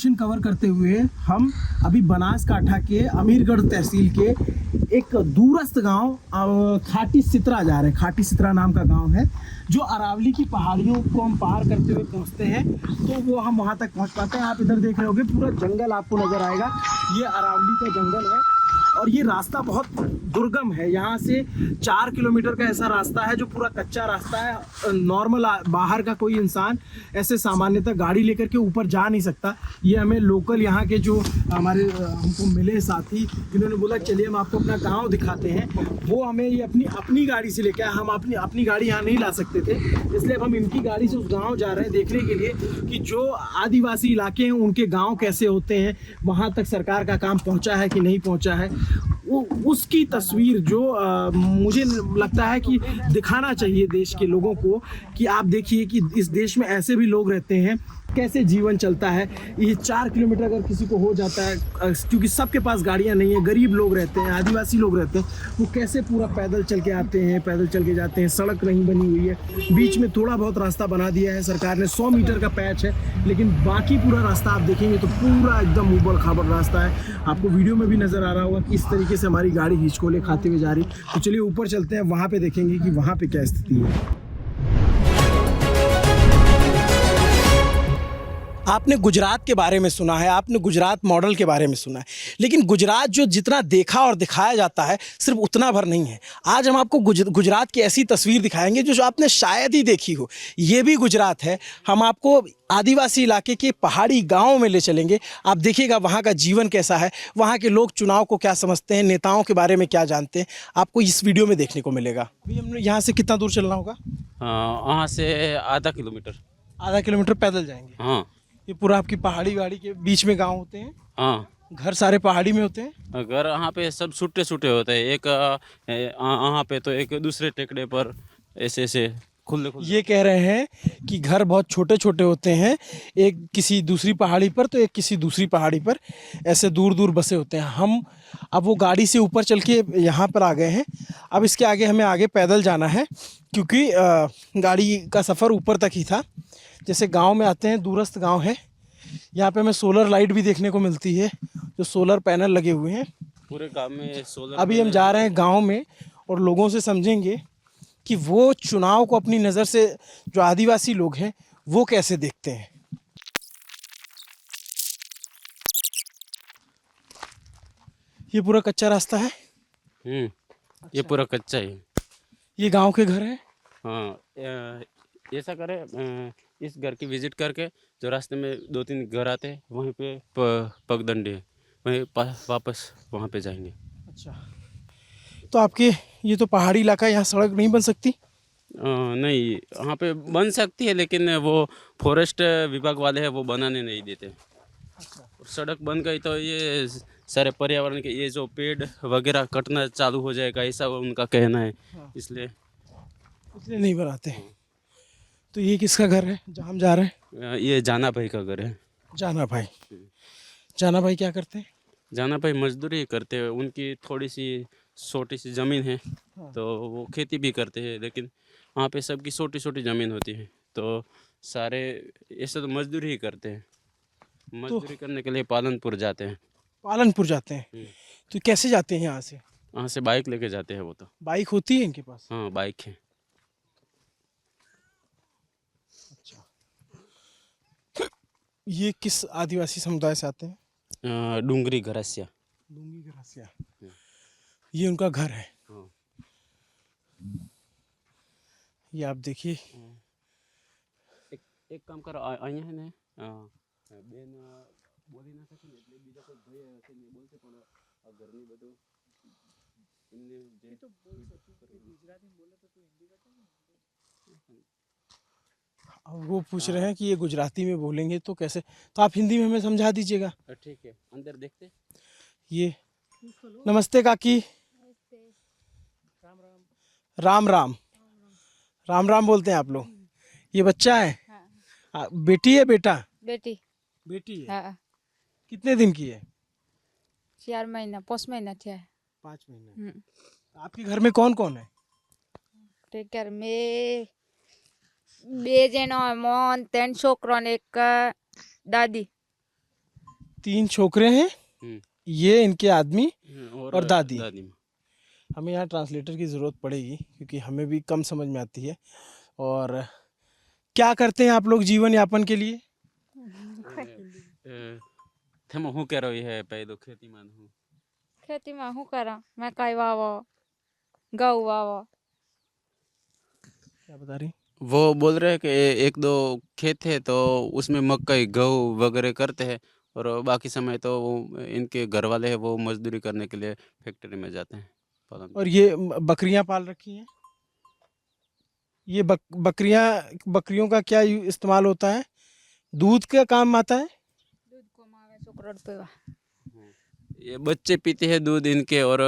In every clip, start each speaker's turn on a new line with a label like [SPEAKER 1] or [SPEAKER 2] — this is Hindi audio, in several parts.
[SPEAKER 1] लोकेशन कवर करते हुए हम अभी बनासकांठा के अमीरगढ़ तहसील के एक दूरस्थ गांव खाटी सितरा जा रहे हैं। खाटी सितरा नाम का गांव है जो अरावली की पहाड़ियों को हम पार करते हुए पहुंचते हैं तो वो हम वहां तक पहुंच पाते हैं। आप इधर देख रहे होगे पूरा जंगल आपको नज़र आएगा, ये अरावली का जंगल है और ये रास्ता बहुत दुर्गम है। यहाँ से 4 किलोमीटर का ऐसा रास्ता है जो पूरा कच्चा रास्ता है। नॉर्मल बाहर का कोई इंसान ऐसे सामान्यतः गाड़ी लेकर के ऊपर जा नहीं सकता। ये हमें लोकल यहाँ के जो हमारे हमको मिले साथी जिन्होंने बोला चलिए हम आपको अपना गांव दिखाते हैं, वो हमें ये अपनी गाड़ी से लेके आए। हम अपनी गाड़ी यहाँ नहीं ला सकते थे, इसलिए अब हम इनकी गाड़ी से उस गाँव जा रहे हैं देखने के लिए कि जो आदिवासी इलाके हैं उनके गाँव कैसे होते हैं, वहाँ तक सरकार का काम पहुँचा है कि नहीं पहुँचा है। वो उसकी तस्वीर जो मुझे लगता है कि दिखाना चाहिए देश के लोगों को कि आप देखिए कि इस देश में ऐसे भी लोग रहते हैं, कैसे जीवन चलता है। ये 4 किलोमीटर अगर किसी को हो जाता है, क्योंकि सबके पास गाड़ियां नहीं है, गरीब लोग रहते हैं, आदिवासी लोग रहते हैं, वो कैसे पूरा पैदल चल के आते हैं, पैदल चल के जाते हैं। सड़क नहीं बनी हुई है, बीच में थोड़ा बहुत रास्ता बना दिया है सरकार ने, 100 मीटर का पैच है, लेकिन बाकी पूरा रास्ता आप देखेंगे तो पूरा एकदम ऊबड़ खाबड़ रास्ता है। आपको वीडियो में भी नज़र आ रहा होगा किस तरीके से हमारी गाड़ी हिचकोले खाते हुए जा रही। तो चलिए ऊपर चलते हैं, वहाँ पे देखेंगे कि वहाँ पे क्या स्थिति है। आपने गुजरात के बारे में सुना है, आपने गुजरात मॉडल के बारे में सुना है, लेकिन गुजरात जो जितना देखा और दिखाया जाता है सिर्फ उतना भर नहीं है। आज हम आपको गुजरात की ऐसी तस्वीर दिखाएंगे जो आपने शायद ही देखी हो। ये भी गुजरात है। हम आपको आदिवासी इलाके के पहाड़ी गाँव में ले चलेंगे। आप देखिएगा वहाँ का जीवन कैसा है, वहाँ के लोग चुनाव को क्या समझते हैं, नेताओं के बारे में क्या जानते हैं, आपको इस वीडियो में देखने को मिलेगा। अभी हमने यहाँ से कितना दूर चलना होगा?
[SPEAKER 2] वहाँ से आधा किलोमीटर।
[SPEAKER 1] आधा किलोमीटर पैदल जाएंगे?
[SPEAKER 2] हाँ।
[SPEAKER 1] ये पूरा आपकी पहाड़ी वाड़ी के बीच में गांव होते हैं?
[SPEAKER 2] हाँ।
[SPEAKER 1] घर सारे पहाड़ी में होते हैं?
[SPEAKER 2] घर यहाँ पे सब छुट्टे छुट्टे होते हैं। एक यहाँ पे तो एक दूसरे टेकड़े पर ऐसे ऐसे खुले खुले।
[SPEAKER 1] ये कह रहे हैं कि घर बहुत छोटे छोटे होते हैं, एक किसी दूसरी पहाड़ी पर तो एक किसी दूसरी पहाड़ी पर, ऐसे दूर दूर बसे होते हैं। हम अब वो गाड़ी से ऊपर चल के यहाँ पर आ गए हैं। अब इसके आगे हमें आगे पैदल जाना है क्योंकि गाड़ी का सफ़र ऊपर तक ही था। जैसे गांव में आते हैं, दूरस्थ गांव है, यहाँ पे हमें सोलर लाइट भी देखने को मिलती है, जो सोलर पैनल लगे हुए हैं
[SPEAKER 2] पूरे गांव में सोलर।
[SPEAKER 1] अभी हम जा रहे हैं गांव में और लोगों से समझेंगे कि वो चुनाव को अपनी नज़र से, जो आदिवासी लोग हैं वो कैसे देखते हैं। ये पूरा कच्चा रास्ता है।
[SPEAKER 2] ये पूरा कच्चा है।
[SPEAKER 1] ये गांव के घर है।
[SPEAKER 2] हाँ। ऐसा करें, इस घर की विजिट करके जो रास्ते में 2-3 घर आते हैं वहीं पे पगडंडी है, वहीं वापस वहाँ पे जाएंगे।
[SPEAKER 1] अच्छा, तो आपके ये तो पहाड़ी इलाका है, यहाँ सड़क नहीं बन सकती?
[SPEAKER 2] नहीं, यहाँ पे बन सकती है लेकिन वो फॉरेस्ट विभाग वाले हैं, वो बनाने नहीं देते।
[SPEAKER 1] अच्छा।
[SPEAKER 2] सड़क बन गई तो ये सारे पर्यावरण के ये जो पेड़ वगैरह कटना चालू हो जाएगा, ऐसा उनका कहना है।
[SPEAKER 1] हाँ।
[SPEAKER 2] इसलिए
[SPEAKER 1] नहीं बनाते। तो ये किसका घर है जहाँ हम जा रहे हैं?
[SPEAKER 2] ये जाना भाई का घर है।
[SPEAKER 1] जाना भाई। जाना भाई क्या करते हैं?
[SPEAKER 2] जाना भाई मजदूरी करते हैं। उनकी थोड़ी सी छोटी सी ज़मीन है।
[SPEAKER 1] हाँ।
[SPEAKER 2] तो वो खेती भी करते हैं, लेकिन वहाँ पे सबकी छोटी छोटी ज़मीन होती है, तो सारे ऐसे तो मजदूरी ही करते हैं। मजदूरी करने के लिए पालनपुर जाते हैं।
[SPEAKER 1] पालनपुर जाते हैं? तो कैसे जाते हैं यहाँ से?
[SPEAKER 2] वहाँ से बाइक लेके जाते हैं वो तो।
[SPEAKER 1] बाइक होती है इनके पास?
[SPEAKER 2] हाँ, बाइक है।
[SPEAKER 1] अच्छा। ये किस आदिवासी समुदाय से आते हैं?
[SPEAKER 2] डूंगरी घरसिया।
[SPEAKER 1] डूंगरी घरसिया, ये उनका घर है।
[SPEAKER 2] हाँ।
[SPEAKER 1] ये आप देखिए।
[SPEAKER 2] एक काम करो, અહીંયા है ने બેન બોલી ના શકે ને એટલે બીજા કોઈ ભાઈ હશે ને બોલશે, પણ આ ઘરની બધું એમને જે તો બોલ શકે ગુજરાતી બોલે तो हिंदी का तो।
[SPEAKER 1] अब वो पूछ रहे हैं कि ये गुजराती में बोलेंगे तो कैसे, तो आप हिंदी में हमें समझा दीजिएगा।
[SPEAKER 2] ठीक है, अंदर देखते।
[SPEAKER 1] ये नमस्ते काकी। राम राम। राम राम बोलते हैं आप लोग। ये बच्चा है? हाँ। बेटी है बेटा?
[SPEAKER 3] बेटी।
[SPEAKER 1] बेटी है।
[SPEAKER 3] हाँ।
[SPEAKER 1] कितने दिन की है?
[SPEAKER 3] 4 महीना 5 महीना થયા।
[SPEAKER 1] 5 महीने। आपके घर में कौन कौन है?
[SPEAKER 3] તે ઘર में 2 જણો મોન 3 છોકરો ને એક દાદી।
[SPEAKER 1] 3 छोकरे हैं,
[SPEAKER 2] हम्म,
[SPEAKER 1] ये इनके आदमी और दादी।
[SPEAKER 2] दादी माँ।
[SPEAKER 1] हमें यहाँ ट्रांसलेटर की ज़रूरत पड़ेगी क्योंकि हमें भी कम समझ में आती है। और क्या करते हैं आप लोग जीवन यापन के लिए?
[SPEAKER 2] थम हूँ कह रही है पैदो खेती मान हूँ।
[SPEAKER 3] ખેતીમાં શું કરા મકાઈ વાવો ઘઉં વાવો
[SPEAKER 1] क्या बता रही?
[SPEAKER 2] वो बोल रहे हैं कि एक दो खेत है तो उसमें मकई गेहूँ वगैरह करते हैं और बाकी समय तो वो इनके घर वाले हैं वो मजदूरी करने के लिए फैक्ट्री में जाते हैं पालन।
[SPEAKER 1] और ये बकरियां पाल रखी हैं। ये बकरियों का क्या इस्तेमाल होता है? दूध का काम आता है।
[SPEAKER 3] દૂધ કોમાવે છોકરો પીવા
[SPEAKER 2] ये बच्चे पीते हैं दूध इनके और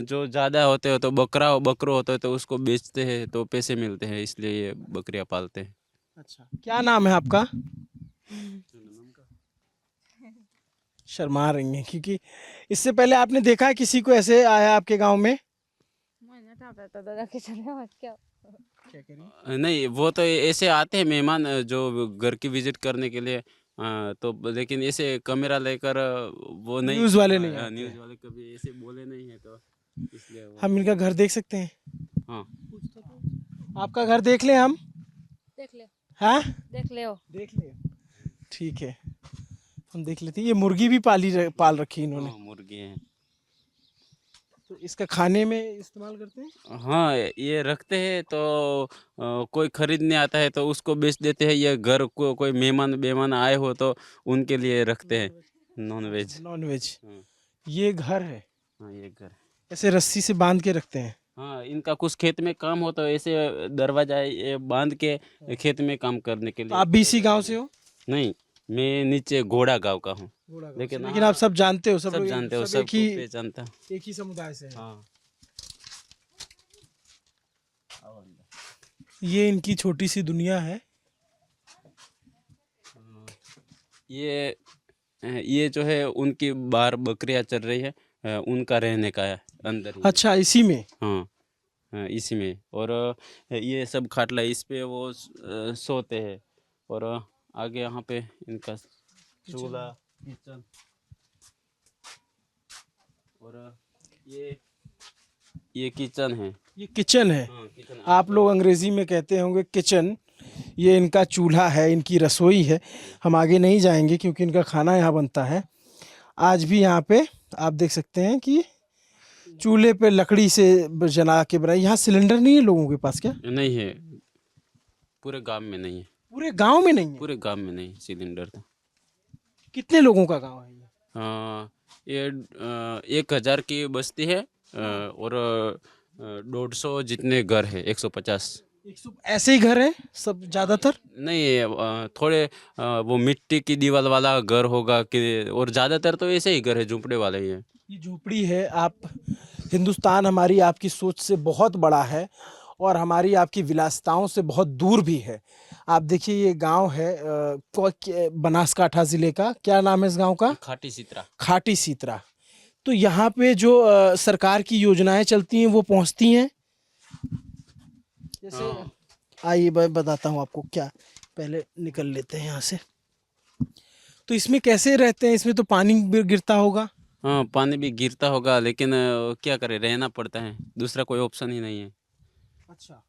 [SPEAKER 2] जो ज़्यादा होते हैं तो बकरो होता है तो उसको बेचते हैं तो पैसे मिलते हैं इसलिए ये बकरियां पालते हैं।
[SPEAKER 1] अच्छा, क्या नाम है आपका? शर्मा रही हैं क्योंकि इससे पहले आपने देखा है किसी को ऐसे आया आपके गांव में?
[SPEAKER 3] મને નતા આવડતા દાદા કે ચલે क्या
[SPEAKER 1] क्या करें?
[SPEAKER 2] नहीं वो तो ऐसे आते हैं मेहमान जो घर की विजिट करने के लिए तो लेकिन ऐसे कैमरा लेकर वो नहीं
[SPEAKER 1] न्यूज़ वाले नहीं आते
[SPEAKER 2] न्यूज़
[SPEAKER 1] हैं।
[SPEAKER 2] वाले कभी ऐसे बोले नहीं है तो इसलिए वो
[SPEAKER 1] हम इनका घर देख सकते हैं?
[SPEAKER 2] हाँ
[SPEAKER 1] आपका घर देख लें हम?
[SPEAKER 3] देख ले
[SPEAKER 1] हाँ,
[SPEAKER 3] देख ले
[SPEAKER 1] देख ले। ठीक है, हम देख लेते हैं। ये मुर्गी भी पाल रखी है इन्होंने।
[SPEAKER 2] हाँ मुर्गी हैं।
[SPEAKER 1] तो इसका खाने में इस्तेमाल करते हैं।
[SPEAKER 2] हाँ ये रखते हैं तो कोई खरीदने आता है तो उसको बेच देते हैं या घर को कोई मेहमान आए हो तो उनके लिए रखते हैं नॉन वेज।
[SPEAKER 1] Non veg.
[SPEAKER 2] हाँ
[SPEAKER 1] ये घर है,
[SPEAKER 2] हाँ, ये घर।
[SPEAKER 1] ऐसे रस्सी से बांध के रखते हैं।
[SPEAKER 2] हाँ इनका कुछ खेत में काम हो तो ऐसे दरवाजा ये बांध के खेत में काम करने के
[SPEAKER 1] तो
[SPEAKER 2] लिए।
[SPEAKER 1] आप भी इसी गांव से हो?
[SPEAKER 2] नहीं मैं नीचे घोड़ा गांव का हूँ लेकिन
[SPEAKER 1] लेकिन आप सब जानते हो, सब
[SPEAKER 2] सब
[SPEAKER 1] लोग
[SPEAKER 2] जानते हो
[SPEAKER 1] सब
[SPEAKER 2] सब
[SPEAKER 1] एक ही
[SPEAKER 2] पहचानता।
[SPEAKER 1] एक ही समुदाय से हैं।
[SPEAKER 2] हाँ
[SPEAKER 1] ये इनकी छोटी सी दुनिया है।
[SPEAKER 2] ये जो है उनकी बाहर बकरियां चल रही है उनका रहने का है अंदर ही।
[SPEAKER 1] अच्छा, इसी में।
[SPEAKER 2] हाँ इसी में और ये सब खाटला इस पे वो सोते हैं और आगे यहाँ पे इनका चूल्हा किचन और ये किचन है।
[SPEAKER 1] ये किचन है।
[SPEAKER 2] हाँ किचन।
[SPEAKER 1] आप लोग अंग्रेजी में कहते होंगे किचन। ये इनका चूल्हा है, इनकी रसोई है। हम आगे नहीं जाएंगे क्योंकि इनका खाना यहाँ बनता है। आज भी यहाँ पे आप देख सकते हैं कि चूल्हे पे लकड़ी से जला के बनाई। यहाँ सिलेंडर नहीं है लोगों के पास क्या?
[SPEAKER 2] नहीं है पूरे गांव में नहीं है।
[SPEAKER 1] पूरे गांव में नहीं है?
[SPEAKER 2] पूरे गांव में नहीं सिलेंडर तो।
[SPEAKER 1] कितने लोगों का गांव है ये?
[SPEAKER 2] ये 1000 की बस्ती है और 150 जितने घर है 150।
[SPEAKER 1] 100 ऐसे ही घर है सब ज्यादातर?
[SPEAKER 2] नहीं थोड़े वो मिट्टी की दीवार वाला घर होगा कि और ज़्यादातर तो ऐसे ही घर है झुंपड़े वाले ही है।
[SPEAKER 1] ये झोपड़ी है। आप हिंदुस्तान हमारी आपकी सोच से बहुत बड़ा है और हमारी आपकी विलासिताओं से बहुत दूर भी है। आप देखिए ये गांव है बनासकांठा जिले का। क्या नाम है इस गांव का?
[SPEAKER 2] खाटी सीतरा।
[SPEAKER 1] खाटी सीतरा। तो यहाँ पे जो सरकार की योजनाएं चलती हैं वो पहुँचती हैं। जैसे आइए मैं बताता हूँ आपको। क्या पहले निकल लेते हैं यहाँ से। तो इसमें कैसे रहते हैं? इसमें तो पानी भी गिरता होगा।
[SPEAKER 2] हाँ पानी भी गिरता होगा लेकिन क्या करें रहना पड़ता है दूसरा कोई ऑप्शन ही नहीं है।
[SPEAKER 1] अच्छा,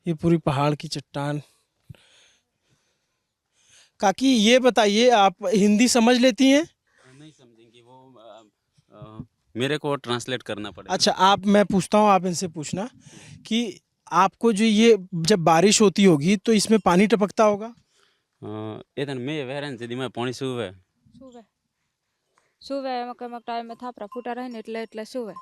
[SPEAKER 1] ये पूरी पहाड़ की चट्टान। काकी ये बताइए, आप हिंदी समझ लेती हैं?
[SPEAKER 2] नहीं समझेंगे वो मेरे को ट्रांसलेट करना पड़ेगा।
[SPEAKER 1] अच्छा, मैं पूछता हूँ, आप इनसे पूछना कि आपको जो ये जब बारिश होती होगी तो इसमें पानी टपकता होगा?
[SPEAKER 2] इधर मैं वेरन से मैं पानी सुवे
[SPEAKER 3] સુવે સુવે એમાં કઈક ટાઈમે થાપરા ફૂટા રહે ને એટલે સુવે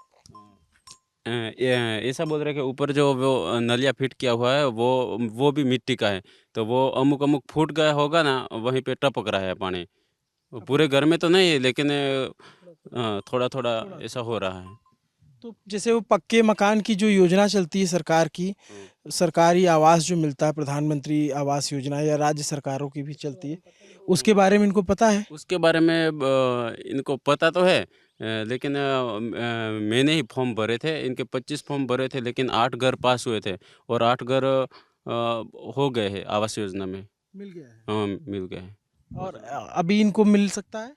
[SPEAKER 2] ऐसा बोल रहे कि ऊपर जो वो नलिया फिट किया हुआ है वो भी मिट्टी का है तो वो अमुक अमुक फूट गया होगा ना वहीं पे टपक रहा है पानी। वो पूरे घर में तो नहीं है लेकिन थोड़ा थोड़ा ऐसा हो रहा है।
[SPEAKER 1] तो जैसे वो पक्के मकान की जो योजना चलती है सरकार की, सरकारी आवास जो मिलता है, प्रधानमंत्री आवास योजना या राज्य सरकारों की भी चलती है, उसके बारे में इनको पता है?
[SPEAKER 2] उसके बारे में इनको पता तो है लेकिन मैंने ही फॉर्म भरे थे इनके 25 फॉर्म भरे थे लेकिन 8 घर पास हुए थे और 8 घर हो गए हैं आवास योजना में।
[SPEAKER 1] मिल गया है।
[SPEAKER 2] हाँ मिल गया है।
[SPEAKER 1] और अभी इनको मिल सकता है?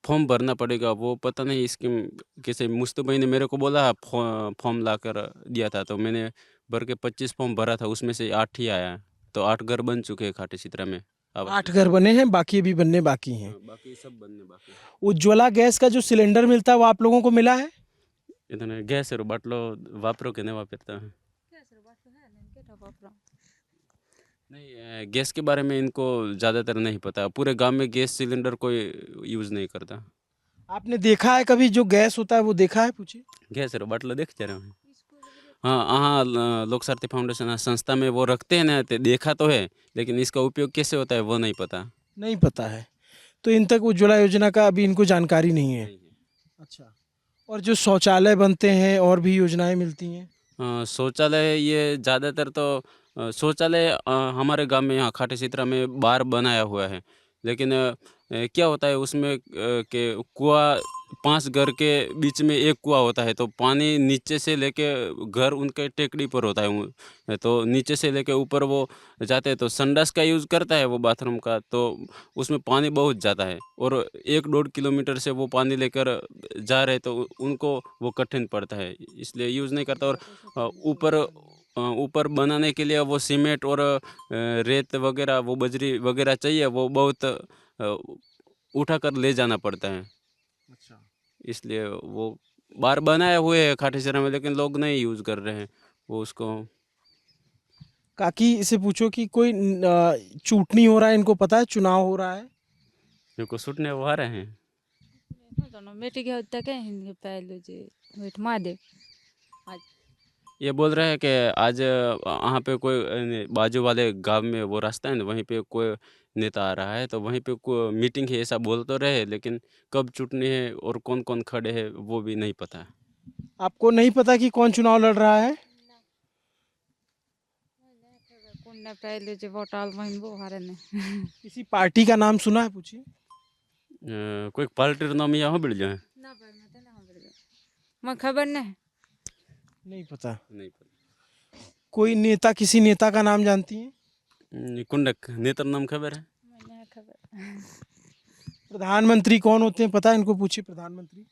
[SPEAKER 2] फॉर्म भरना पड़ेगा, वो पता नहीं स्कीम कैसे। मुस्तफ़ा भाई ने मेरे को बोला फॉर्म ला कर दिया था, तो मैंने भर के 25 फॉर्म भरा था, उसमें से 8 ही आया है। तो 8 घर बन चुके हैं खाटी सितरा में। अब
[SPEAKER 1] 8 घर बने हैं, बाकी अभी बनने बाकी हैं।
[SPEAKER 2] बाकी सब बनने बाकी है।
[SPEAKER 1] उज्ज्वला गैस का जो सिलेंडर मिलता है वो आप लोगों को मिला है?
[SPEAKER 2] इतने गैस बाटलो वापरो के नहीं वापरता है। नहीं, गैस के बारे में इनको ज़्यादातर नहीं पता। पूरे गांव में गैस सिलेंडर कोई यूज़ नहीं करता।
[SPEAKER 1] आपने देखा है कभी जो गैस होता है वो देखा है? पूछिए।
[SPEAKER 2] गैस बाटलो देख जा रहे हैं। हाँ हाँ, लोक सारथी फाउंडेशन संस्था में वो रखते हैं ना, तो देखा तो है, लेकिन इसका उपयोग कैसे होता है वो नहीं पता।
[SPEAKER 1] नहीं पता है, तो इन तक उज्ज्वला योजना का अभी इनको जानकारी नहीं है।
[SPEAKER 2] नहीं है।
[SPEAKER 1] अच्छा। और जो शौचालय बनते हैं और भी योजनाएं मिलती हैं?
[SPEAKER 2] शौचालय ये ज़्यादातर तो शौचालय हमारे गांव में यहाँ खाटी सितरा में बाहर बनाया हुआ है, लेकिन क्या होता है उसमें कि कुआं 5 घर के बीच में एक कुआं होता है, तो पानी नीचे से लेके घर उनके टेकड़ी पर होता है तो नीचे से लेके ऊपर वो जाते हैं। तो संडास का यूज़ करता है वो बाथरूम का, तो उसमें पानी बहुत ज़्यादा है और 1-1.5 किलोमीटर से वो पानी लेकर जा रहे, तो उनको वो कठिन पड़ता है, इसलिए यूज़ नहीं करता। और ऊपर बनाने के लिए वो सीमेंट और रेत वगैरह, वो बजरी वगैरह चाहिए, वो बहुत उठा कर ले जाना पड़ता है।
[SPEAKER 1] अच्छा।
[SPEAKER 2] इसलिए वो बाहर बनाए हुए हैं खाटी सितरा में, लेकिन लोग नहीं यूज़ कर रहे हैं वो उसको।
[SPEAKER 1] काकी इसे पूछो कि कोई चूटनी हो रहा है, इनको पता है चुनाव हो रहा है?
[SPEAKER 2] जिनको सुटने वो आ रहे हैं।
[SPEAKER 3] मेटी के होता क्या हिंदी पहले जे वेट महादेव आज
[SPEAKER 2] ये बोल रहे हैं कि आज वहाँ पे कोई बाजू वाले गांव में वो रास्ता है ना, वहीं पे कोई नेता आ रहा है, तो वहीं पे कोई मीटिंग है ऐसा बोल तो रहे, लेकिन कब चुटनी है और कौन कौन खड़े हैं वो भी नहीं पता है।
[SPEAKER 1] आपको नहीं पता कि कौन चुनाव लड़ रहा है?
[SPEAKER 3] कौन ने पहले जे वोट आल महीन वो हारे ने
[SPEAKER 1] किसी पार्टी का नाम सुना है? पूछिए।
[SPEAKER 2] कोई पार्टी नाम यहाँ बिड़ जाए
[SPEAKER 3] ना पर मैं तो ना बोल मैं खबर नहीं
[SPEAKER 1] नहीं पता।
[SPEAKER 2] नहीं पता।
[SPEAKER 1] कोई नेता, किसी नेता का नाम जानती हैं?
[SPEAKER 2] कुंडक नेता नाम खबर है।
[SPEAKER 3] मैंने खबर
[SPEAKER 1] प्रधानमंत्री कौन होते हैं पता है? इनको पूछिए। प्रधानमंत्री